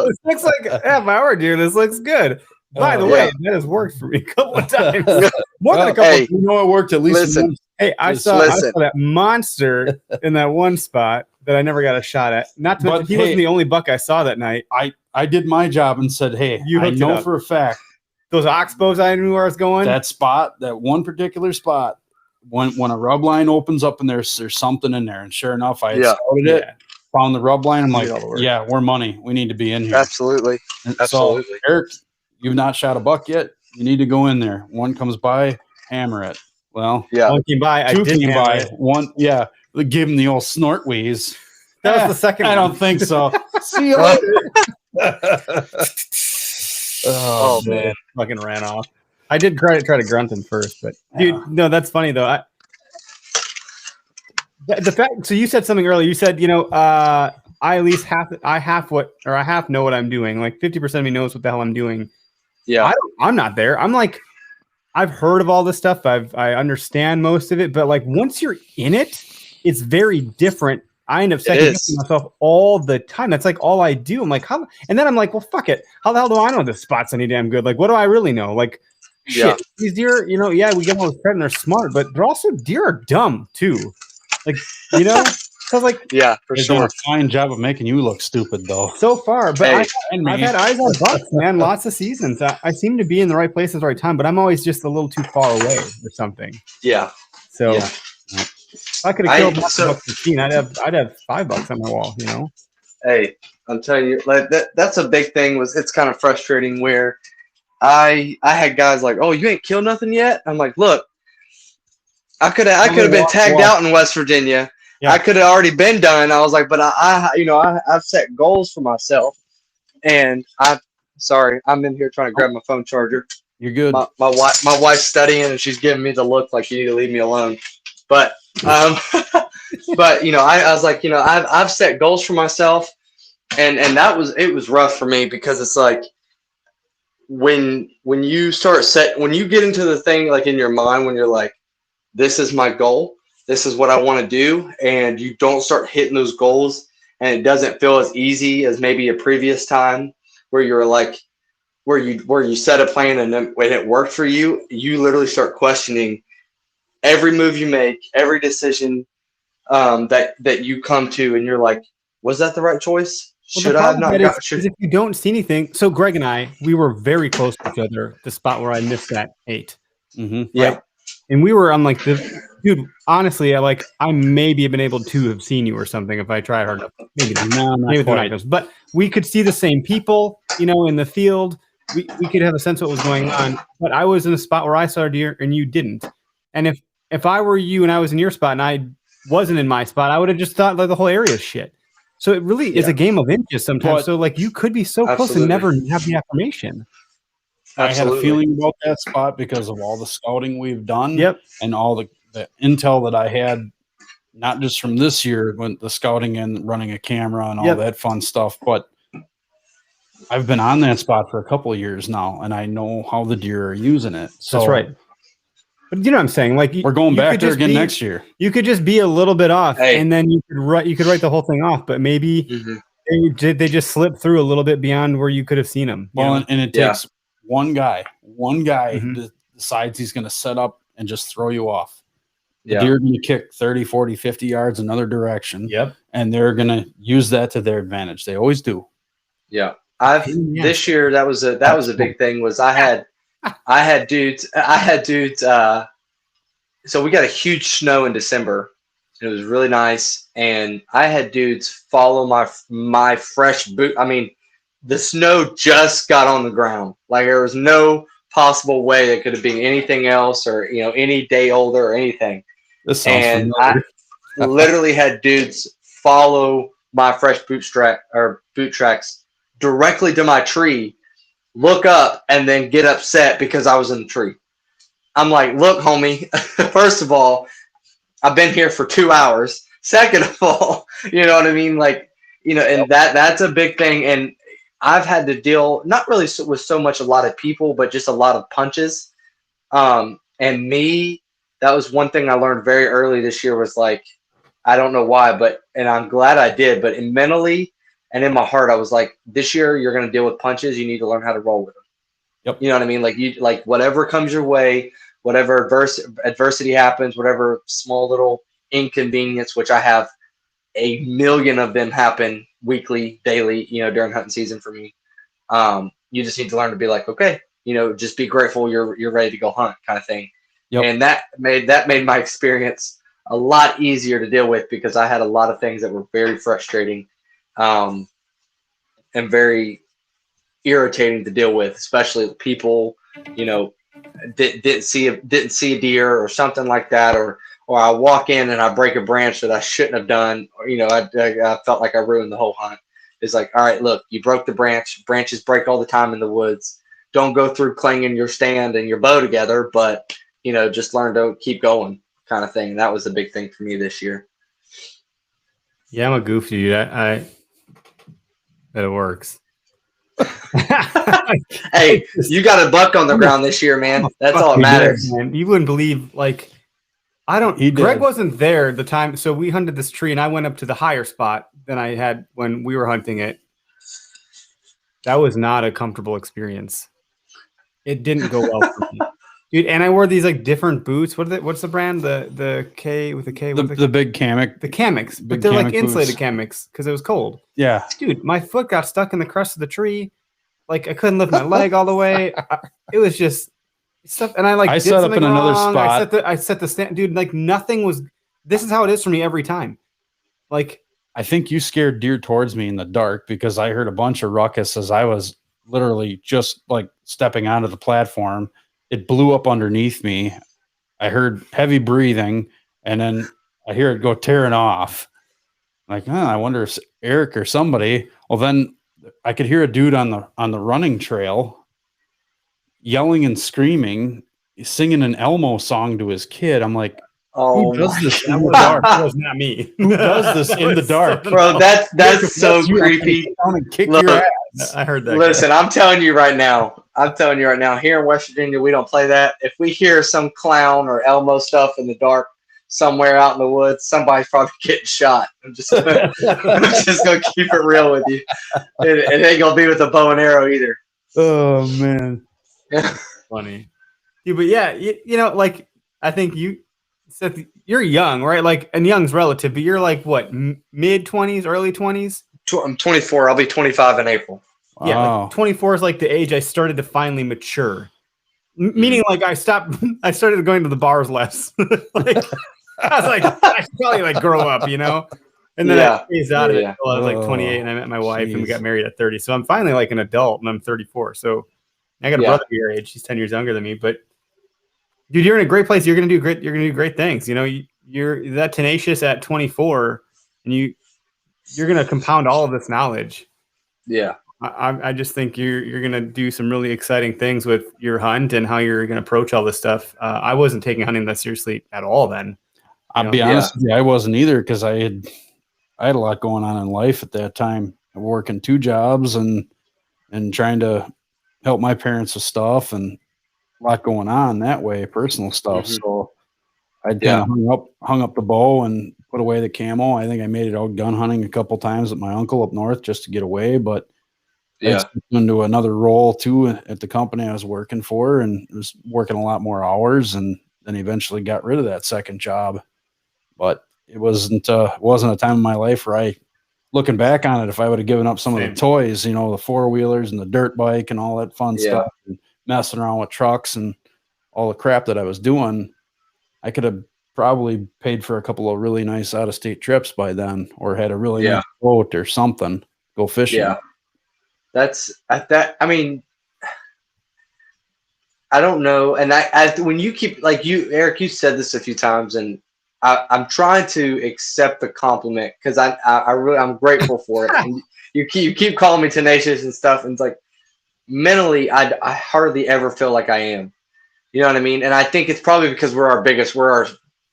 This looks like half hour, dude. This looks good. By the way, that has worked for me a couple of times. More than a couple. Hey, it worked at least. Listen, hey, I saw that monster in that one spot that I never got a shot at. Not to mention, he wasn't the only buck I saw that night. I did my job and said, hey, I know for a fact those oxbows, I knew where I was going. That spot, that one particular spot, when a rub line opens up and there's something in there, and sure enough, I had scouted it, found the rub line. I'm like, we're money. We need to be in here. Absolutely. So, Eric, you've not shot a buck yet. You need to go in there. One comes by, hammer it. Well, one came by, two came by. One, give him the old snort wheeze. That was the second one. I don't think so. See you later. Oh man, fucking ran off. I did try to grunt him first, but dude, no, that's funny though. The fact. So you said something earlier. You said, I at least half know what I'm doing. Like 50% of me knows what the hell I'm doing. Yeah, I'm not there. I'm like, I've heard of all this stuff. I understand most of it, but like once you're in it, it's very different. I end up second guessing myself all the time. That's like all I do. I'm like, how? And then I'm like, well, fuck it. How the hell do I know this spot's any damn good? Like, what do I really know? Like, shit. These deer, we get all this credit and they're smart, but they're also deer are dumb too. Like, so like, for sure. Doing a fine job of making you look stupid though. So far, but I've had eyes on bucks, man. Lots of seasons. I seem to be in the right place at the right time, but I'm always just a little too far away or something. Yeah. So. Yeah. If I could have killed bucks machine, I'd have $5 on my wall, Hey, I'm telling you, like that's a big thing. It's kind of frustrating where I had guys like, oh, you ain't killed nothing yet. I'm like, look, I could have been tagged out in West Virginia. Yeah. I could have already been done. I was like, but I've set goals for myself, and I'm in here trying to grab my phone charger. You're good. My wife's studying and she's giving me the look like you need to leave me alone. But I was like, I've set goals for myself, and it was rough for me because it's like when you get into the thing like in your mind when you're like, this is my goal, this is what I want to do, and you don't start hitting those goals, and it doesn't feel as easy as maybe a previous time where you're like where you set a plan and then when it worked for you, you literally start questioning every move you make, every decision that you come to, and you're like, was that the right choice? Should I have not got? If you don't see anything, so Greg and I, we were very close to each other. The spot where I missed that 8. Mm-hmm. Yeah, and we were on like dude. Honestly, I maybe have been able to have seen you or something if I tried hard enough. Maybe not. But we could see the same people, in the field. We could have a sense of what was going on. But I was in a spot where I saw a deer and you didn't. And if I were you and I was in your spot and I wasn't in my spot, I would have just thought like the whole area is shit. So it really is a game of inches sometimes. So like you could be so close and never have the affirmation. I had a Absolutely. feeling about that spot because of all the scouting we've done. Yep. And all the intel that I had, not just from this year, when the scouting and running a camera and all Yep. that fun stuff, but I've been on that spot for a couple of years now, and I know how the deer are using it. So That's right. But you know what I'm saying? Like we're going you back could there just again be- next year. You could just be a little bit off, Hey. and then you could write the whole thing off. But maybe they just slipped through a little bit beyond where you could have seen them. Well, and it takes one guy Mhm. decides he's going to set up and just throw you off. The Yeah. deer are going to kick 30, 40, 50 yards another direction. Yep. And they're going to use that to their advantage. They always do. Yeah. Yeah. This year that was a big thing was I had dudes so we got a huge snow in December. It was really nice, and I had dudes follow my fresh boot. I mean, the snow just got on the ground. Like there was no possible way it could have been anything else, or any day older or anything. This sounds And familiar. I literally had dudes follow my fresh boot tracks directly to my tree, look up, and then get upset because I was in the tree. I'm like, look, homie, first of all, I've been here for 2 hours. Second of all, you know what I mean? Like, and that's a big thing. And I've had to deal not really with so much a lot of people, but just a lot of punches. And that was one thing I learned very early this year was like, I don't know why, and I'm glad I did, but mentally and in my heart, I was like, this year you're going to deal with punches. You need to learn how to roll with them. Yep. You know what I mean? Like whatever comes your way, whatever adversity happens, whatever small little inconvenience, which I have a million of them happen weekly, daily, during hunting season for me. You just need to learn to be like, okay, just be grateful you're ready to go hunt kind of thing. Yep. And that made my experience a lot easier to deal with because I had a lot of things that were very frustrating, and very irritating to deal with, especially people, didn't see a deer or something like that, or I walk in and I break a branch that I shouldn't have done, or I felt like I ruined the whole hunt. It's like, all right, look, you broke the branch. Branches break all the time in the woods. Don't go through clanging your stand and your bow together, but just learn to keep going, kind of thing. And that was a big thing for me this year. Yeah, I'm a goofy dude. I that it works. Hey, you got a buck on the ground this year, man. That's all that matters. Man. You wouldn't believe, like, Greg wasn't there the time. So we hunted this tree and I went up to the higher spot than I had when we were hunting it. That was not a comfortable experience. It didn't go well for me. Dude, and I wore these like different boots. What's the brand? The K with the K? The big Kamek. The Kameks. But Big they're like Kamek insulated boots. Kameks because it was cold. Yeah. Dude, my foot got stuck in the crest of the tree. Like I couldn't lift my leg all the way. It was just stuff. And I set up in another spot. I set the stand. Dude, like nothing was. This is how it is for me every time. Like I think you scared deer towards me in the dark because I heard a bunch of ruckus as I was literally just like stepping onto the platform. It blew up underneath me. I heard heavy breathing, and then I hear it go tearing off. Like, I wonder if Eric or somebody. Well, then I could hear a dude on the running trail yelling and screaming, singing an Elmo song to his kid. I'm like, who does this in the dark? That was not me. Who does this in the dark? Bro, that's so creepy. Kick Look, your ass. I heard that. Listen, I'm telling you right now, here in West Virginia, we don't play that. If we hear some clown or Elmo stuff in the dark somewhere out in the woods, somebody's probably getting shot. I'm just gonna keep it real with you. It ain't gonna be with a bow and arrow either. Oh man, Funny. Yeah, but yeah, like I think Seth, you're young, right? Like, and young's relative, but you're like what, mid 20s, early 20s? I'm 24. I'll be 25 in April. wow. Yeah, like 24 is like the age I started to finally mature. Meaning, like I started going to the bars less. Like I was like, I should probably like grow up, And then I phased out of it until I was like 28, and I met my wife, and we got married at 30. So I'm finally like an adult, and I'm 34. So I got a brother your age. He's 10 years younger than me, but. Dude, you're in a great place. You're gonna do great. You're gonna do great things. You're that tenacious at 24, and you're gonna compound all of this knowledge. Yeah, I just think you're gonna do some really exciting things with your hunt and how you're gonna approach all this stuff. I wasn't taking hunting that seriously at all then. I'll be honest with you, I wasn't either because I had a lot going on in life at that time, working 2 jobs and trying to help my parents with stuff and a lot going on that way, personal stuff. So I kind of hung up the bow and put away the camo. I think I made it out gun hunting a couple times with my uncle up north just to get away, but I stepped into another role too at the company I was working for, and was working a lot more hours, and then eventually got rid of that second job. But it wasn't a time in my life where I, looking back on it, if I would have given up some of the toys, the 4-wheelers and the dirt bike and all that fun stuff, and messing around with trucks and all the crap that I was doing, I could have probably paid for a couple of really nice out-of-state trips by then, or had a really nice boat or something, go fishing. Yeah. That's that. I mean, I don't know. And when you keep, like Eric, you said this a few times, and I'm trying to accept the compliment because I'm grateful for it. And you keep calling me tenacious and stuff, and it's like mentally, I hardly ever feel like I am. You know what I mean? And I think it's probably because we're our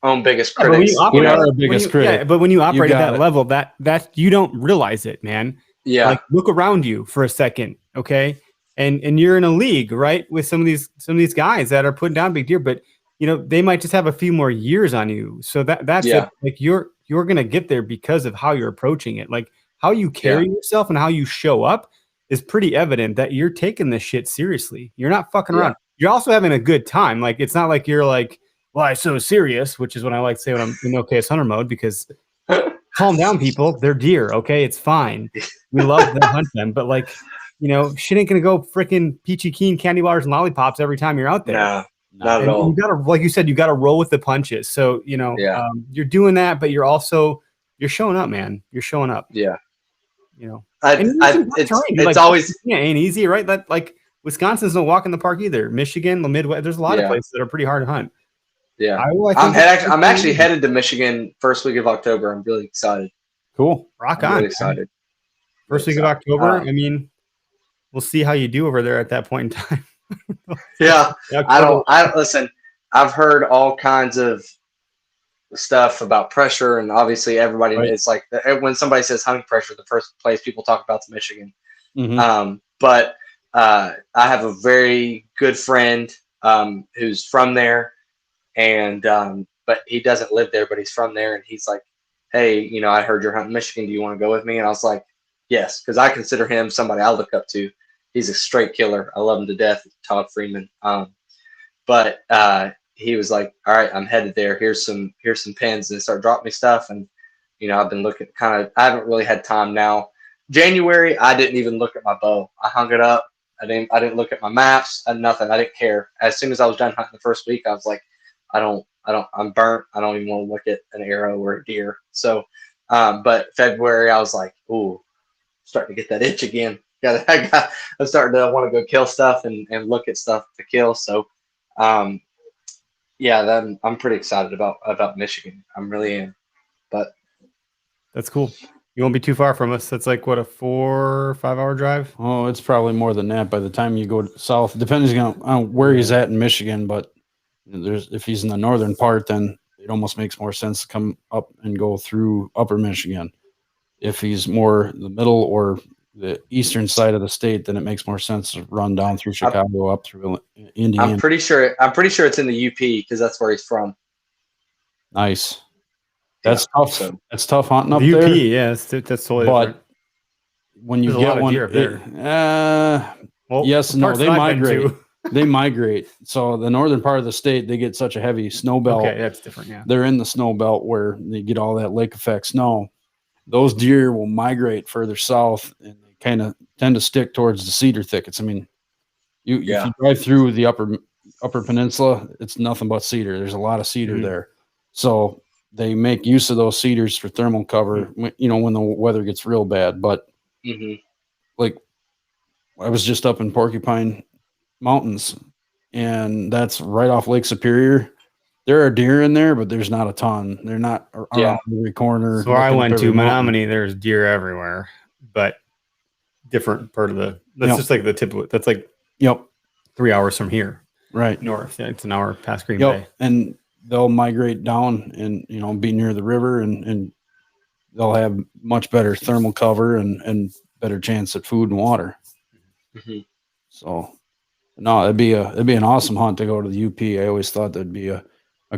own biggest critics. We are our biggest critic. Yeah, but when you operate at that level, that you don't realize it, man. Yeah. Like, look around you for a second, okay? And you're in a league, right, with some of these guys that are putting down big deer, but they might just have a few more years on you. So that's it. Like you're gonna get there because of how you're approaching it. Like how you carry yourself and how you show up is pretty evident that you're taking this shit seriously. You're not fucking around. You're also having a good time. Like it's not like you're like, well, I'm so serious, which is what I like to say when I'm in OKS hunter mode, because calm down, people. They're deer, okay? It's fine. We love to hunt them, but like, shit ain't gonna go freaking peachy keen candy bars and lollipops every time you're out there. No, not at all. You gotta, like you said, you gotta roll with the punches. So you're doing that, but you're showing up, man. You're showing up. Yeah. It's always ain't easy, right? That like Wisconsin's no walk in the park either. Michigan, the Midwest, there's a lot of places that are pretty hard to hunt. Yeah, I'm actually headed to Michigan first week of October. I'm really excited. Cool, rock on! Really excited. First week of October. I mean, we'll see how you do over there at that point in time. I listen. I've heard all kinds of stuff about pressure, and obviously everybody. Right. It's like when somebody says hunting pressure, the first place people talk about is Michigan. Mm-hmm. But I have a very good friend who's from there. And but he doesn't live there, but he's from there, and he's like, hey, I heard you're hunting Michigan. Do you want to go with me? And I was like, yes, because I consider him somebody I look up to. He's a straight killer. I love him to death, Todd Freeman. But he was like, all right, I'm headed there. Here's some pins, and they start dropping me stuff. And I've been looking I haven't really had time now. January, I didn't even look at my bow. I hung it up. I didn't look at my maps and nothing. I didn't care. As soon as I was done hunting the first week, I was like, I'm burnt. I don't even want to look at an arrow or a deer. So, but February, I was like, ooh, starting to get that itch again. I'm starting to want to go kill stuff and look at stuff to kill. So, I'm pretty excited about Michigan. I'm really am. But that's cool. You won't be too far from us. That's like what, a 4 or 5 hour drive? Oh, it's probably more than that by the time you go south, depending on where he's at in Michigan, but if he's in the northern part, then it almost makes more sense to come up and go through upper Michigan. If he's more the middle or the eastern side of the state, then it makes more sense to run down through Chicago, up through Indiana. I'm pretty sure it's in the UP because that's where he's from. Nice. That's tough. So. That's tough hunting up there. UP, yeah, that's totally different. But when you get one, yes, no, they migrate. They migrate. So the northern part of the state, they get such a heavy snow belt. Okay, that's different. Yeah, they're in the snow belt where they get all that lake effect snow. Those deer will migrate further south, and they kind of tend to stick towards the cedar thickets. I mean, if you drive through the upper peninsula, it's nothing but cedar. There's a lot of cedar there, so they make use of those cedars for thermal cover. When the weather gets real bad. But like, I was just up in Porcupine Mountains, and that's right off Lake Superior. There are deer in there, but there's not a ton. They're not around every corner. So where I went to Menominee, there's deer everywhere, but different part of that's just like the tip of it. That's like 3 hours from here. Right. North. Yeah, it's an hour past Green Yep. Bay. And they'll migrate down and, be near the river and they'll have much better thermal cover and better chance at food and water. Mm-hmm. So no, it'd be an awesome hunt to go to the UP. I always thought that'd be a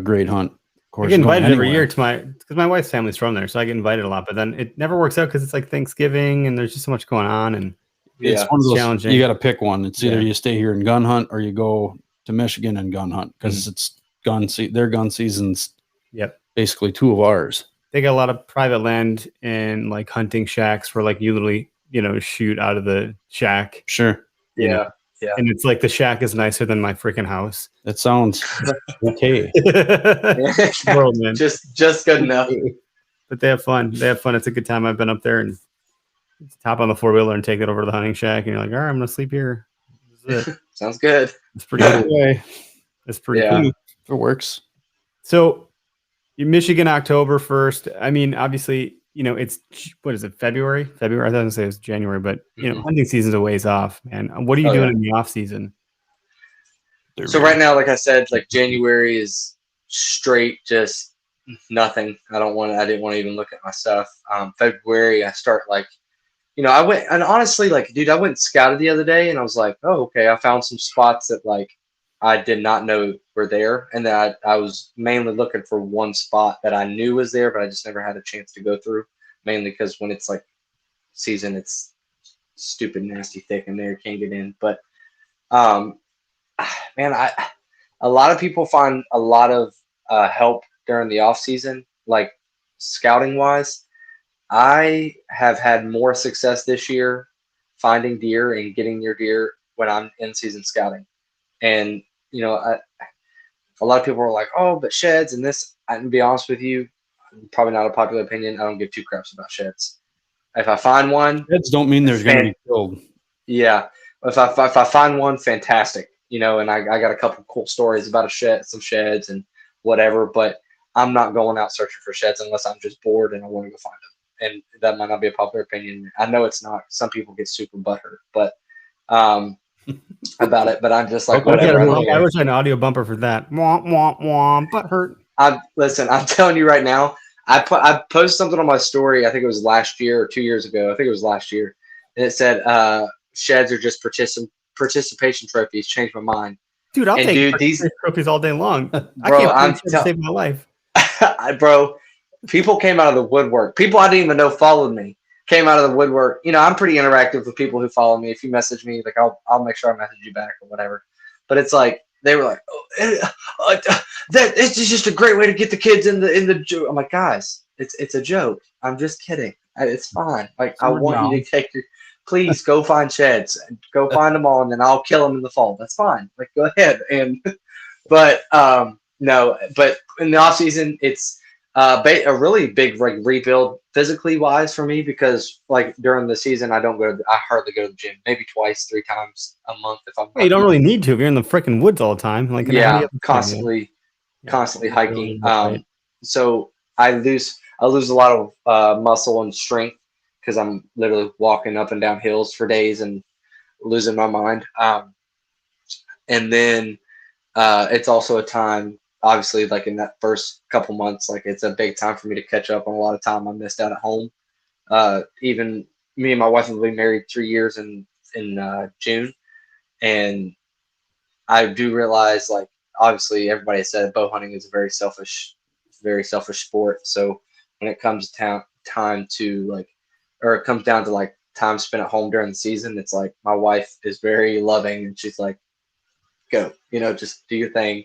great hunt. Of course, I get invited every year because my wife's family's from there, so I get invited a lot. But then it never works out because it's like Thanksgiving and there's just so much going on, and it's one of those challenging. You got to pick one. It's either you stay here and gun hunt or you go to Michigan and gun hunt because it's their gun season's basically 2 of ours. They got a lot of private land and like hunting shacks where like you literally shoot out of the shack. Sure. Yeah. And it's like the shack is nicer than my freaking house. That sounds okay. World, man. Just good enough. But they have fun. It's a good time. I've been up there and hop on the 4-wheeler and take it over to the hunting shack. And you're like, all right, I'm gonna sleep here. This is it. Sounds good. It's pretty cool. It's pretty cool. It works. So Michigan, October 1st. I mean, obviously, it's what is it, February? I thought I was gonna say it was January, but hunting season's a ways off, man. What are you doing in the off season? So right now, like I said, like January is straight just nothing. I didn't want to even look at my stuff. February, I start like, I went, and honestly, like, dude, I went and scouted the other day and I was like, oh, okay, I found some spots that like I did not know were there. And that I was mainly looking for one spot that I knew was there, but I just never had a chance to go through, mainly because when it's like season, it's stupid, nasty thick in there. Can't get in. But, man, a lot of people find a lot of help during the off season, like scouting wise. I have had more success this year finding deer and getting near deer when I'm in season scouting. And, a lot of people are like, oh, but sheds and this, I can be honest with you, probably not a popular opinion. I don't give 2 craps about sheds. If I find one, sheds don't mean there's going to be killed. Yeah. If I find one, fantastic, and I got a couple cool stories about some sheds and whatever, but I'm not going out searching for sheds unless I'm just bored and I want to go find them. And that might not be a popular opinion. I know it's not. Some people get super butthurt, but about it. But I'm just like, whatever. I wish I had an audio bumper for that. Womp womp womp. Butthurt. Listen, I'm telling you right now. I posted something on my story. I think it was last year or 2 years ago. I think it was last year, and it said sheds are just participation trophies. Changed my mind. Dude, I'll take these trophies all day long. Bro, I can't save my life. Bro, people came out of the woodwork. People I didn't even know followed me came out of the woodwork. I'm pretty interactive with people who follow me. If you message me, like I'll make sure I message you back or whatever. But it's like they were like, that it's just a great way to get the kids in the joke. I'm like, guys, it's a joke. I'm just kidding. It's fine. Like I want you to take your. Please go find sheds, go find them all, and then I'll kill them in the fall. That's fine. Like, go ahead. But no. But in the off season, it's a really big rebuild physically wise for me because like during the season, I hardly go to the gym. Maybe 2-3 times a month if I'm. You don't really need to if you're in the freaking woods all the time. Like constantly hiking. So I lose a lot of muscle and strength. Because I'm literally walking up and down hills for days and losing my mind. And then it's also a time, obviously, like in that first couple months, like it's a big time for me to catch up on a lot of time I missed out at home. Even me and my wife have been married 3 years in June. And I do realize, like, obviously everybody said bow hunting is a very selfish sport. So when it comes time to like, or it comes down to like time spent at home during the season, it's like my wife is very loving and she's like, go, just do your thing.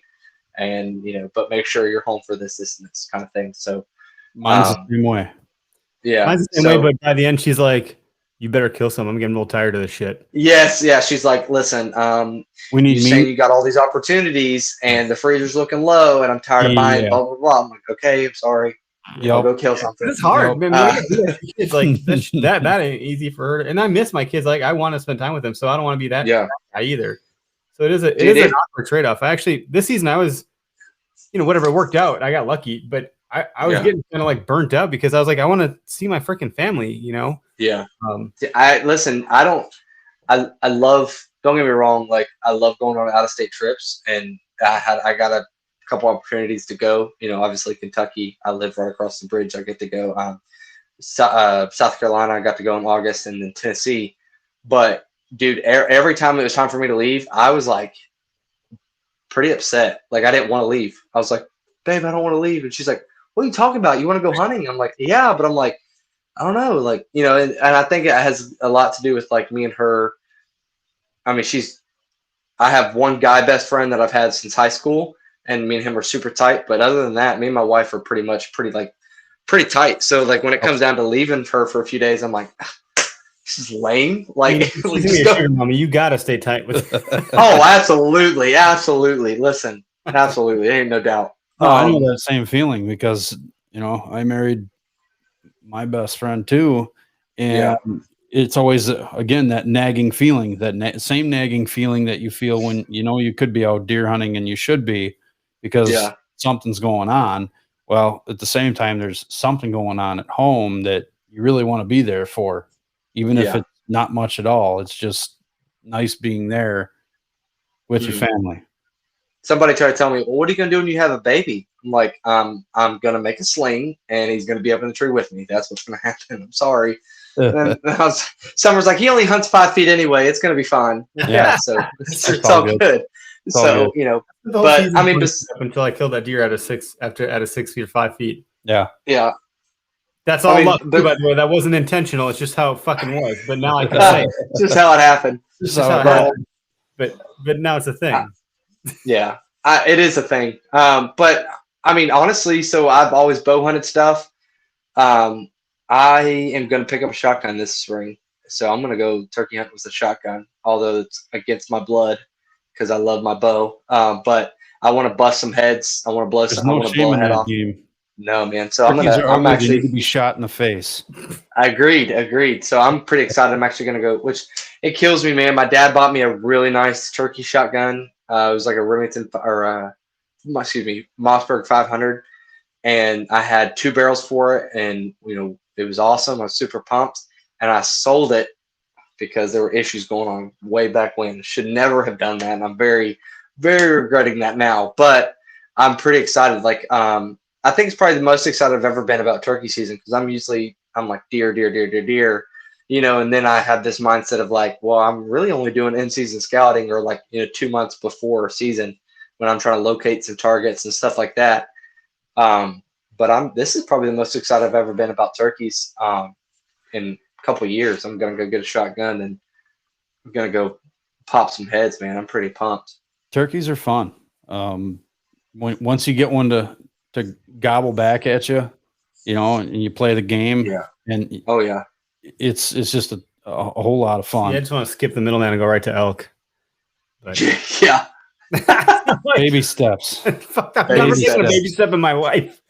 And, but make sure you're home for this and this kind of thing. So mine's the same way. Yeah. Mine's the same way, but by the end, she's like, you better kill some. I'm getting a little tired of this shit. Yes. Yeah. She's like, listen, we need meat. Saying you got all these opportunities and the freezer's looking low and I'm tired of buying blah, blah, blah. I'm like, okay, I'm sorry. I'll go kill something. It's hard. It's like that ain't easy for her. And I miss my kids. Like I want to spend time with them, so I don't want to be that guy either. So it is an awkward trade-off. Actually, this season I was, whatever, it worked out. I got lucky, but I was getting kind of like burnt out because I was like, I want to see my freaking family, Yeah. Um, I listen. I love. Don't get me wrong. Like I love going on out of state trips, and I got a couple opportunities to go. Obviously Kentucky. I live right across the bridge. I get to go. South Carolina. I got to go in August, and then Tennessee. But dude, every time it was time for me to leave, I was like pretty upset. Like I didn't want to leave. I was like, babe, I don't want to leave. And she's like, what are you talking about? You want to go hunting? I'm like, yeah, but I'm like, I don't know. Like, and I think it has a lot to do with like me and her. I mean, I have one guy best friend that I've had since high school, and me and him are super tight. But other than that, me and my wife are pretty tight. So like when it comes down to leaving her for a few days, I'm like, this is lame. Like, mommy, you gotta stay tight with. Oh, absolutely. Listen, absolutely, ain't no doubt. No, I know that same feeling because I married my best friend too, and it's always again that nagging feeling, that same nagging feeling that you feel when you could be out deer hunting and you should be because something's going on. Well, at the same time, there's something going on at home that you really want to be there for, even if it's not much at all. It's just nice being there with your family. Somebody tried to tell me, well, what are you going to do when you have a baby? I'm like, I'm going to make a sling and he's going to be up in the tree with me. That's what's going to happen. I'm sorry. And then Summer's like, he only hunts 5 feet anyway. It's going to be fine. Yeah. So it's all good. So, but I mean, until I killed that deer at a 6 feet or 5 feet. Yeah. Yeah. That's all luck, by the way. That wasn't intentional. It's just how it fucking was. But now I can say it's just how it happened. But now it's a thing. Yeah, it is a thing. But I mean, honestly, so I've always bow hunted stuff. I am going to pick up a shotgun this spring. So I'm going to go turkey hunt with a shotgun, although it's against my blood because I love my bow. But I want to bust some heads. I want to blow some. I want to blow a head off. Game. No, man. So I'm actually need to be shot in the face. I agreed. So I'm pretty excited. I'm actually going to go, which it kills me, man. My dad bought me a really nice turkey shotgun. It was like a Remington Mossberg 500, and I had 2 barrels for it, and it was awesome. I was super pumped, and I sold it because there were issues going on way back when. Should never have done that, and I'm very, very regretting that now. But I'm pretty excited. Like, I think it's probably the most excited I've ever been about turkey season because I'm like deer, and then I have this mindset of like, well, I'm really only doing in-season scouting or like 2 months before season when I'm trying to locate some targets and stuff like that. But this is probably the most excited I've ever been about turkeys in a couple of years. I'm gonna go get a shotgun and I'm gonna go pop some heads, man. I'm pretty pumped. Turkeys are fun. Once you get one to gobble back at you, and you play the game. Yeah. And it's just a whole lot of fun. I just want to skip the middleman and go right to elk. But yeah. Baby steps. Fuck, I've never given a baby step in my life.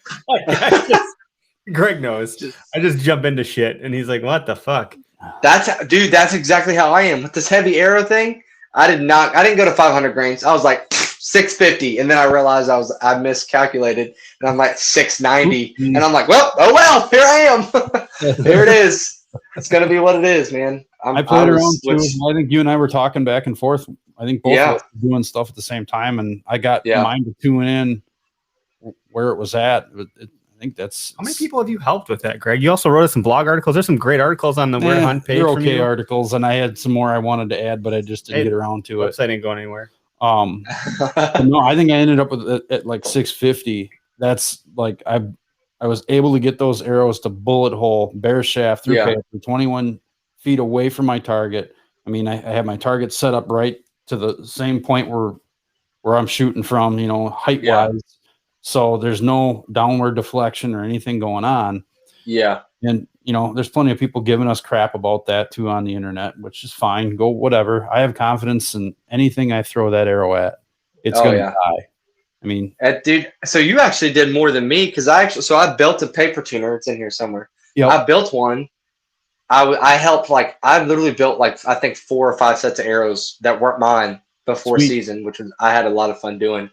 Greg knows. I just jump into shit, and he's like, "What the fuck?" That's exactly how I am with this heavy arrow thing. I didn't go to 500 grains. I was like 650, and then I realized I miscalculated, and I'm like 690, and I'm like, well, here I am. There it is. It's gonna be what it is, man. I played around too. I think you and I were talking back and forth. I think both of us were doing stuff at the same time, and I got mine to tune in where it was at. I think that's how many people have you helped with that, Greg? You also wrote us some blog articles. There's some great articles on the Where to Hunt page. They're okay articles, and I had some more I wanted to add, but I just didn't get around to it. Website ain't going anywhere. No, I think I ended up with it at like 650. That's like I was able to get those arrows to bullet hole, bare shaft through paper, 21 feet away from my target. I mean, I had my target set up right to the same point where I'm shooting from, height wise. So there's no downward deflection or anything going on. Yeah. And, there's plenty of people giving us crap about that too on the internet, which is fine. Go whatever. I have confidence in anything I throw that arrow at. It's going to die. I mean, dude, so you actually did more than me because I built a paper tuner. It's in here somewhere. Yep. I built one. I helped I literally built I think 4 or 5 sets of arrows that weren't mine before season, which I had a lot of fun doing.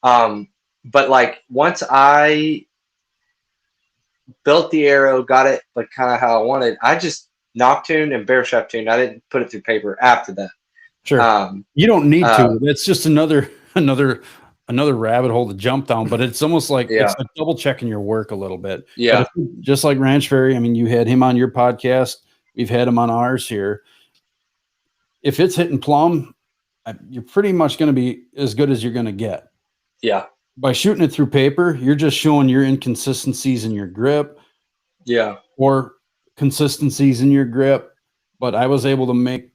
But once I built the arrow, got it kind of how I wanted, I just Noctune and Bear Chef Tune. I didn't put it through paper after that. Sure. You don't need to. That's just another rabbit hole to jump down, but it's almost like it's like double checking your work a little bit. Yeah. Just like Ranch Fairy, I mean, you had him on your podcast. We've had him on ours here. If it's hitting plumb, you're pretty much going to be as good as you're going to get. Yeah. By shooting it through paper, you're just showing your inconsistencies in your grip. Yeah. Or consistencies in your grip. But I was able to make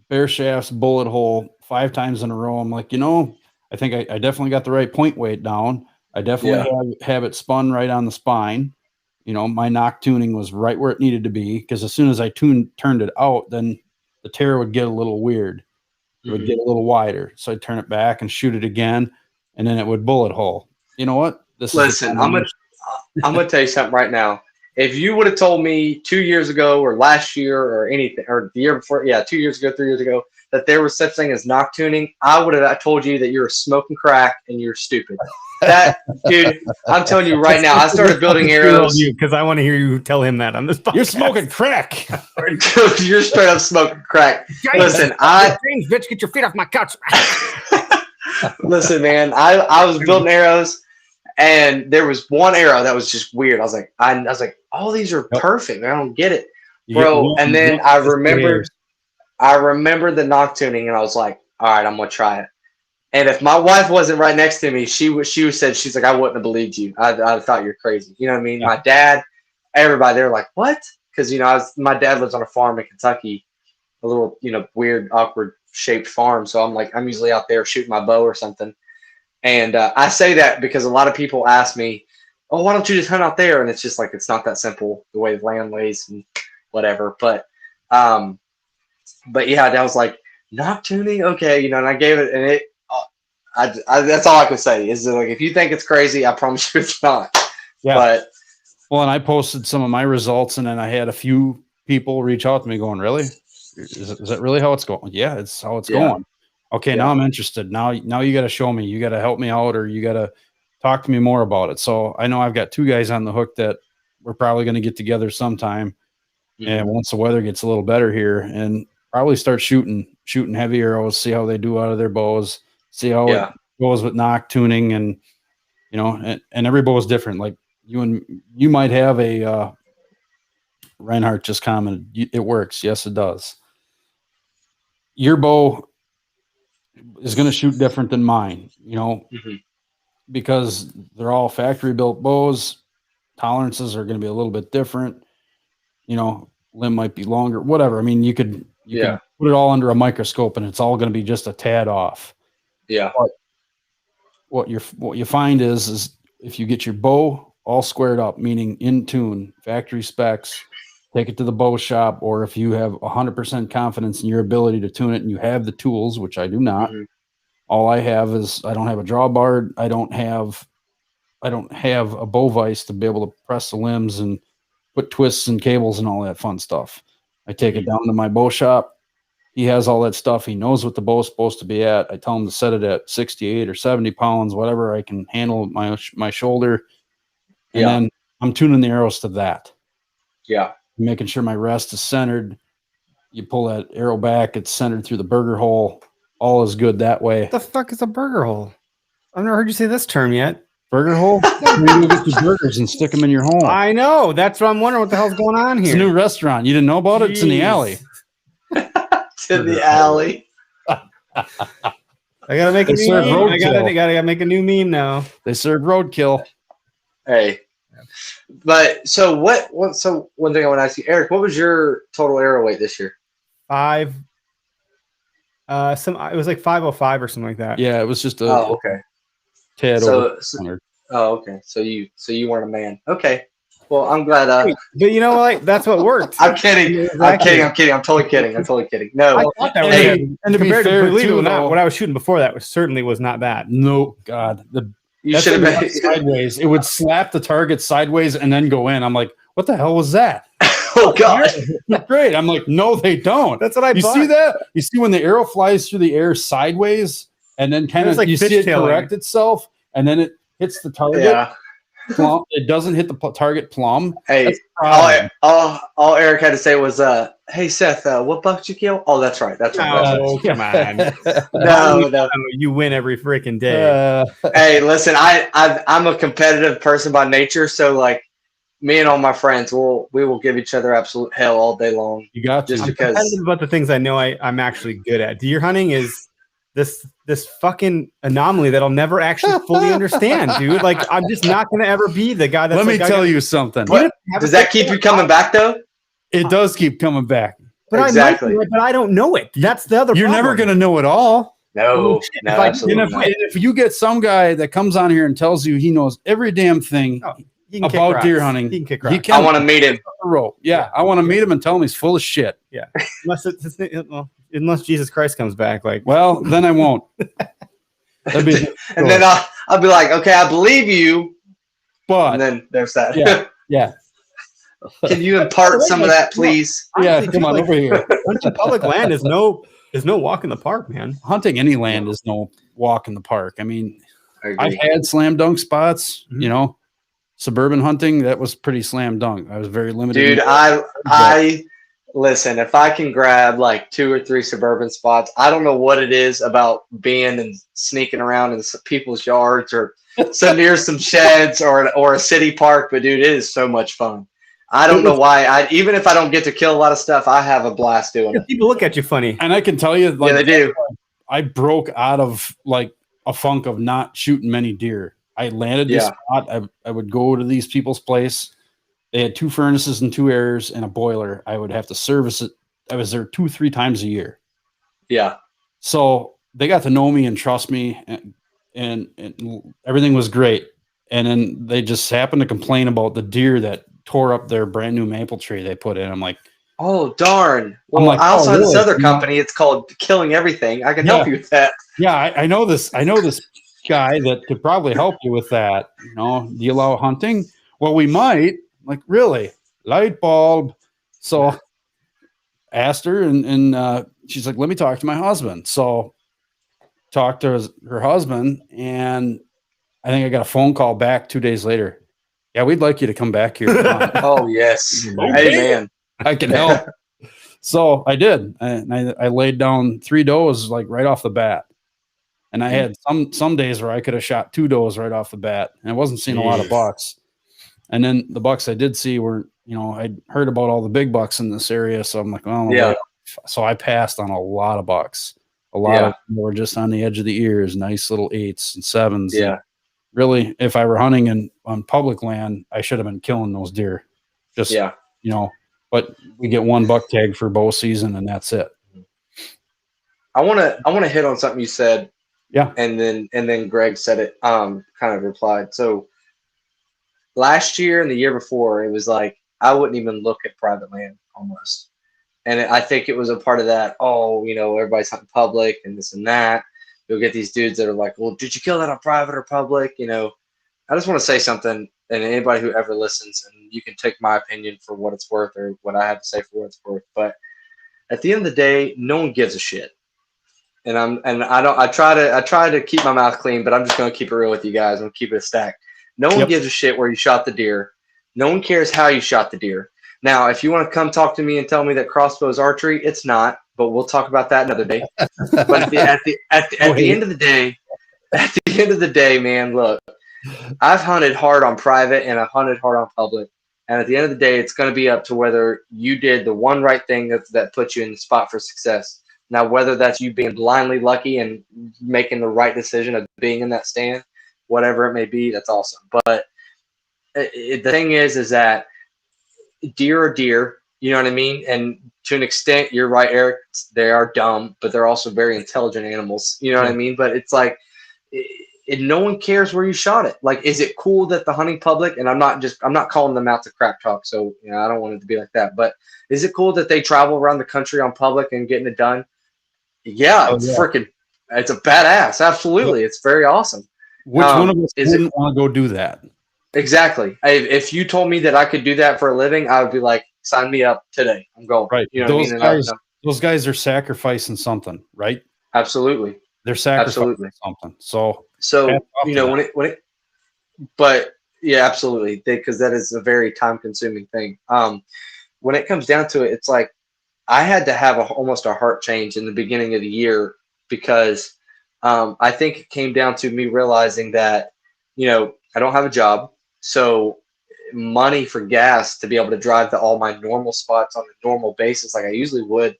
Bear Shaft's bullet hole 5 times in a row. I'm like, I think I definitely got the right point weight down. I definitely have it spun right on the spine. My knock tuning was right where it needed to be, because as soon as I turned it out, then the tear would get a little weird. It would get a little wider. So I'd turn it back and shoot it again, and then it would bullet hole. You know what? Listen, I'm gonna tell you something right now. If you would have told me 2 years ago or last year or anything, or the year before, 2 years ago, 3 years ago, that there was such thing as knock tuning, I would have told you that you're smoking crack and you're stupid. That, dude, I'm telling you right now, I started building arrows. Because I want to hear you tell him that on this podcast. You're smoking crack. You're straight up smoking crack. Listen, James, bitch, get your feet off my couch. Listen, man, I was building arrows, and there was one arrow that was just weird. I was like, all these are perfect. Man. I don't get it, bro. And then I remembered the knock tuning, and I was like, all right, I'm gonna try it. And if my wife wasn't right next to me, she's like, I wouldn't have believed you. I thought you're crazy. You know what I mean? Yeah. My dad, everybody, they were like, what? Because my dad lives on a farm in Kentucky, a little weird, awkward shaped farm. So I'm usually out there shooting my bow or something. And I say that because a lot of people ask me, oh, why don't you just hunt out there? And it's just like, it's not that simple, the way the land lays and whatever. But yeah, that was like, knock tuning, okay, and I gave it, and it. That's all I can say is that, like, if you think it's crazy, I promise you it's not. Yeah. And I posted some of my results, and then I had a few people reach out to me going, really? Is that really how it's going? Yeah, it's how it's going. Okay, now I'm interested. Now you got to show me. You got to help me out, or you got to talk to me more about it. So I know I've got 2 guys on the hook that we're probably going to get together sometime. And once the weather gets a little better here, and probably start shooting heavy arrows, see how they do out of their bows. See how it goes with knock tuning, and and every bow is different. Like you might have a Reinhardt just commented, it works. Yes, it does. Your bow is going to shoot different than mine, because they're all factory built bows. Tolerances are going to be a little bit different. Limb might be longer, whatever. I mean, you could put it all under a microscope, and it's all going to be just a tad off. Yeah. But what you find is if you get your bow all squared up, meaning in tune, factory specs, take it to the bow shop, or if you have 100% confidence in your ability to tune it and you have the tools, which I do not. All I have is I don't have a drawbar. I don't have a bow vise to be able to press the limbs and put twists and cables and all that fun stuff. I take it down to my bow shop. He has all that stuff. He knows what the bow is supposed to be at. I tell him to set it at 68 or 70 pounds, whatever I can handle my shoulder. And then I'm tuning the arrows to that. Yeah. Making sure my rest is centered. You pull that arrow back, it's centered through the burger hole. All is good that way. What the fuck is a burger hole? I've never heard you say this term yet. Burger hole? You get your burgers and stick them in your hole. I know. That's what I'm wondering. What the hell's going on here? It's a new restaurant. You didn't know about it? It's in the alley. To the alley. I gotta make a new meme. I gotta make a new meme now. They serve roadkill. Hey, but so what? So one thing I want to ask you, Eric, what was your total arrow weight this year? 5. It was like 505 or something like that. Yeah, it was just a. Oh, okay. Tad over 100. Oh, okay. So you weren't a man. Okay. Well, I'm glad. But you know what? That's what worked. I'm kidding. Exactly. I'm kidding. I'm totally kidding. No. I thought that was and to be fair, believe it or not, what I was shooting before that certainly was not bad. No, God. You should have been sideways. It would slap the target sideways and then go in. I'm like, what the hell was that? Oh, God. Great. I'm like, no, they don't. That's what I You thought. see that? You see when the arrow flies through the air sideways and then kind of like you see it fishtailing. correct itself and then it hits the target? Yeah. plumb. It doesn't hit the target plumb. Hey, all Eric had to say was, "Hey Seth, what buck did you kill?" Oh, that's right. That's right. Oh, come on. No. You win every freaking day. Hey, listen, I'm a competitive person by nature, so like me and all my friends, we will give each other absolute hell all day long. You got just I'm because competitive about the things I know I'm actually good at. Deer hunting is this fucking anomaly that I'll never actually fully understand, dude. Like I'm just not gonna ever be the guy that's Let me like, tell you something. Does that keep you coming back though? It does keep coming back. But Exactly. I might, but I don't know it. That's the other You're problem. never gonna know it all. No, no, absolutely not. If you get some guy that comes on here and tells you he knows every damn thing He can kick about rocks. deer hunting, He can kick he rocks. can. I want to meet him. Yeah, I want to meet him and tell him he's full of shit. Yeah, unless Jesus Christ comes back, like. Well, then I won't. That'd be And then I'll be like, okay, I believe you, but and then there's that. yeah. Can you impart some of that, please? Yeah, come on over here. Hunting public land is no walk in the park, man. Hunting any land is no walk in the park. I mean, I I've agree. had slam dunk spots, you know, suburban hunting, that was pretty slam dunk. I was very limited. Dude, I listen, if I can grab like 2 or 3 suburban spots, I don't know what it is about being and sneaking around in people's yards or so near some sheds or a city park, but dude, it is so much fun. I don't know why. Even if I don't get to kill a lot of stuff, I have a blast doing it. People look at you funny. And I can tell you, like, Yeah, they do. I broke out of like a funk of not shooting many deer. I landed this spot. I would go to these people's place. They had 2 furnaces and 2 airs and a boiler. I would have to service it. I was there 2-3 times a year. Yeah. So they got to know me and trust me, and everything was great. And then they just happened to complain about the deer that tore up their brand new maple tree they put in. I'm like, oh darn. Well, like, I also have this really? other company. It's called Killing Everything. I can help you with that. Yeah, I know this. I know this guy that could probably help you with that. You know, do you allow hunting? Well, we might. Like, really? Light bulb. So asked her, and she's like, let me talk to my husband. So talked to her husband, and I think I got a phone call back 2 days later. Yeah, we'd like you to come back here. Oh, yes. Amen. I can help. So I did. And I laid down 3 does like right off the bat. And I had some days where I could have shot 2 does right off the bat. And I wasn't seeing a lot of bucks. And then the bucks I did see were, you know, I'd heard about all the big bucks in this area. So I'm like, well, yeah. So I passed on a lot of bucks. A lot of them were just on the edge of the ears, nice little 8s and 7s. Yeah. And really, if I were hunting on public land, I should have been killing those deer. Just, you know, but we get 1 buck tag for bow season, and that's it. I want to hit on something you said. Yeah. And then Greg said it, kind of replied. So last year and the year before, it was like, I wouldn't even look at private land almost. And I think it was a part of that. Oh, you know, everybody's hunting public and this and that. You'll get these dudes that are like, well, did you kill that on private or public? You know, I just want to say something, and anybody who ever listens, and you can take my opinion for what it's worth or what I have to say for what it's worth. But at the end of the day, no one gives a shit. And I try to keep my mouth clean, but I'm just going to keep it real with you guys. I'm going to keep it a stack. No one gives a shit where you shot the deer. No one cares how you shot the deer. Now, if you want to come talk to me and tell me that crossbow is archery, it's not, but we'll talk about that another day. But at the end of the day, man, look, I've hunted hard on private and I've hunted hard on public. And at the end of the day, it's going to be up to whether you did the one right thing that puts you in the spot for success. Now, whether that's you being blindly lucky and making the right decision of being in that stand, whatever it may be, that's awesome. But the thing is that deer are deer, you know what I mean? And to an extent, you're right, Eric, they are dumb, but they're also very intelligent animals, you know what I mean? But it's like, no one cares where you shot it. Like, is it cool that the hunting public, and I'm not calling them out to crap talk, so, you know, I don't want it to be like that, but is it cool that they travel around the country on public and getting it done? Yeah, freaking, it's a badass. Absolutely. It's very awesome. Which one of us didn't want to go do that? Exactly. If you told me that I could do that for a living, I would be like, sign me up today. I'm going. Right. You know what I mean? Those guys are sacrificing something, right? Absolutely. They're sacrificing something. So you know, but Yeah, absolutely. Because that is a very time consuming thing. When it comes down to it, it's like I had to have almost a heart change in the beginning of the year because I think it came down to me realizing that, I don't have a job. So money for gas to be able to drive to all my normal spots on a normal basis, like I usually would,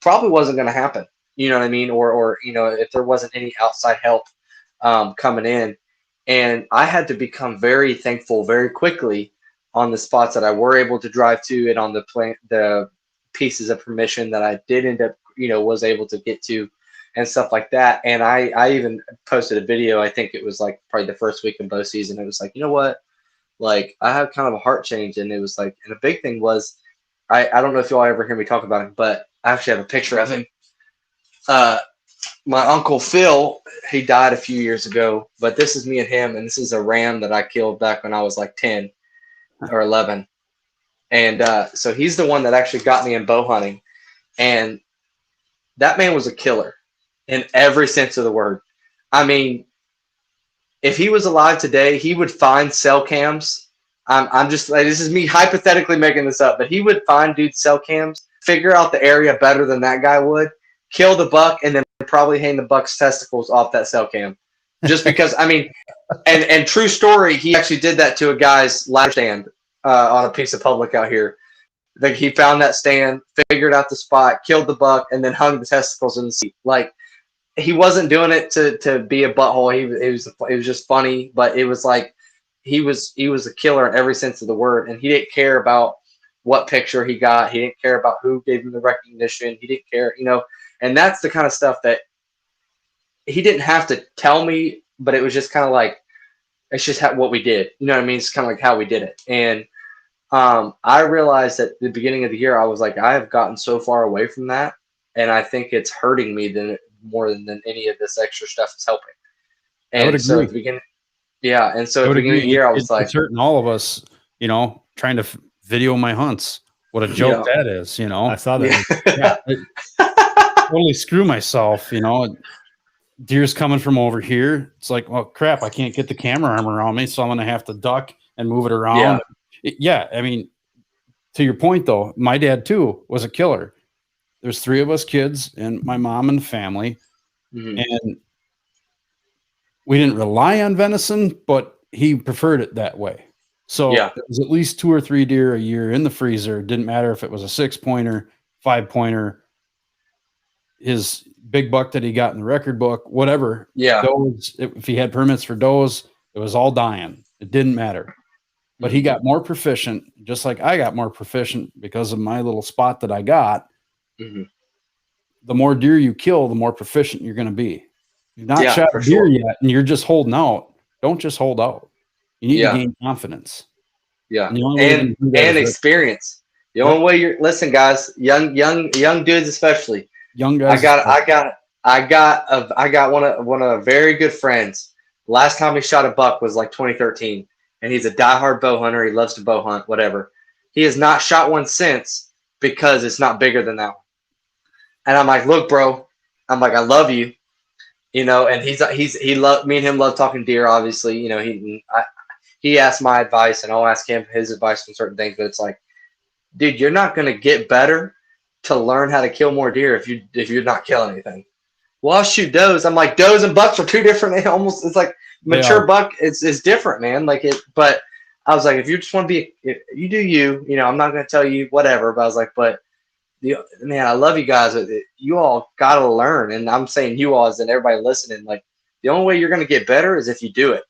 probably wasn't going to happen. You know what I mean? Or if there wasn't any outside help coming in. And I had to become very thankful very quickly on the spots that I were able to drive to and on the pieces of permission that I did end up, was able to get to and stuff like that. And I even posted a video. I think it was like probably the first week in bow season. It was like, you know what? Like I have kind of a heart change. And it was like, and the big thing was, I don't know if y'all ever hear me talk about him, but I actually have a picture of him. My uncle Phil, he died a few years ago, but this is me and him. And this is a ram that I killed back when I was like 10 or 11. And so he's the one that actually got me in bow hunting. And that man was a killer in every sense of the word. I mean, if he was alive today, he would find cell cams. I'm just like, this is me hypothetically making this up, but he would find dude's cell cams, figure out the area better than that guy would, kill the buck, and then probably hang the buck's testicles off that cell cam. Just because, I mean, and true story, he actually did that to a guy's ladder stand on a piece of public out here. Like he found that stand, figured out the spot, killed the buck, and then hung the testicles in the seat. Like he wasn't doing it to be a butthole. It was just funny, but it was like he was a killer in every sense of the word, and he didn't care about what picture he got. He didn't care about who gave him the recognition. He didn't care, and that's the kind of stuff that he didn't have to tell me, but it was just kind of like, it's just what we did. You know what I mean? It's kind of like how we did it. And I realized at the beginning of the year, I was like, I have gotten so far away from that. And I think it's hurting me more than any of this extra stuff is helping. And so at the beginning, and so at the beginning of the year, I was like, it's hurting all of us, trying to video my hunts. What a joke that is, I saw that. Totally screw myself, deer's coming from over here. It's like, well, crap, I can't get the camera arm around me, so I'm going to have to duck and move it around. Yeah. I mean, to your point, though, my dad, too, was a killer. There's 3 of us kids and my mom and family. Mm-hmm. And we didn't rely on venison, but he preferred it that way. So there was at least 2 or 3 deer a year in the freezer. It didn't matter if it was a 6-pointer, 5-pointer, his big buck that he got in the record book, whatever. Yeah. Does, if he had permits for does, it was all dying. It didn't matter. But he got more proficient, just like I got more proficient because of my little spot that I got. Mm-hmm. The more deer you kill, the more proficient you're going to be. You've not shot a deer yet, and you're just holding out. Don't just hold out. You need to gain confidence. Yeah, and experience. The only way listen, guys, young dudes especially. Young guys. I got one of very good friends. Last time he shot a buck was like 2013, and he's a diehard bow hunter. He loves to bow hunt, whatever. He has not shot one since because it's not bigger than that one. And I'm like, look, bro, I'm like, I love you, And me and him love talking deer. Obviously, he asked my advice, and I'll ask him his advice on certain things. But it's like, dude, you're not gonna get better to learn how to kill more deer if you're not killing anything. Well, I'll shoot does. I'm like, does and bucks are 2 different. It's like mature buck is different, man. But I was like, if you just want to be, you do you. I'm not gonna tell you whatever. But I was like, man, I love you guys. You all gotta learn, and I'm saying you all as in everybody listening. Like the only way you're gonna get better is if you do it.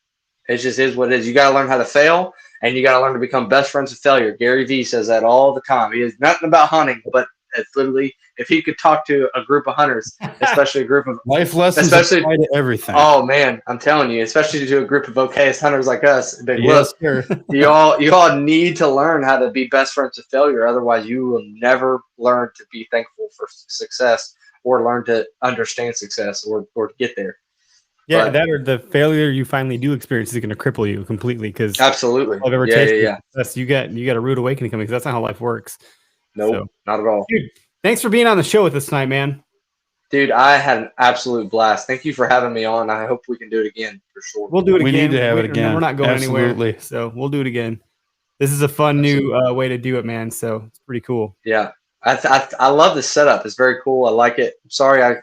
It just is what it is. You gotta learn how to fail, and you gotta learn to become best friends with failure. Gary Vee says that all the time. He has nothing about hunting, but it's literally if he could talk to a group of hunters, especially a group of life lessons, especially to everything. Oh man, I'm telling you, especially to a group of okayest hunters like us. You all need to learn how to be best friends with failure. Otherwise, you will never learn to be thankful for success or learn to understand success or to get there. Yeah, that or the failure you finally do experience is going to cripple you completely. Because absolutely, you got a rude awakening coming because that's not how life works. Nope, not at all. Dude, thanks for being on the show with us tonight, man. Dude, I had an absolute blast. Thank you for having me on. I hope we can do it again for sure. We'll do it We again. need to have it again. We're not going Absolutely. anywhere, so we'll do it again. This is a fun new way to do it, man. So it's pretty cool. Yeah, I love this setup. It's very cool. I like it. I'm sorry I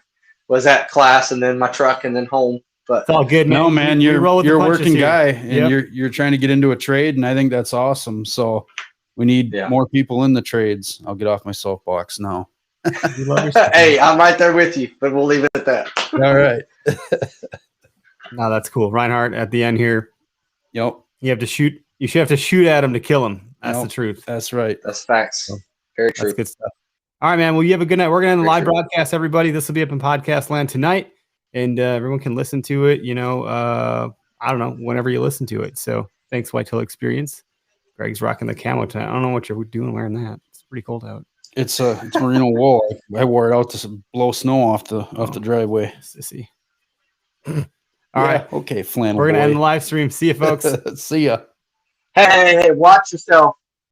was at class and then my truck and then home, but It's all good, man. No, man, We you're roll with the a punches working here. guy, and Yep. you're trying to get into a trade, and I think that's awesome. So we need more people in the trades. I'll get off my soapbox now. You love your stuff. hey, I'm right there with you, but we'll leave it at that. All right. No, that's cool. Reinhardt at the end here. Yep. You have to shoot. You should have to shoot at him to kill him. That's Nope. the truth. That's right. That's facts. Very true. That's good stuff. All right, man. Well, you have a good night. We're going to end the Very live true. broadcast, everybody. This will be up in podcast land tonight, and everyone can listen to it, I don't know, whenever you listen to it. So thanks, Whitetail Experience. Greg's rocking the camo tonight. I don't know what you're doing wearing that. It's pretty cold out. It's merino wool. I wore it out to blow snow off the driveway. Sissy. All right. Okay, flannel. We're going to boy. end the live stream. See you, folks. See ya. Hey, watch yourself.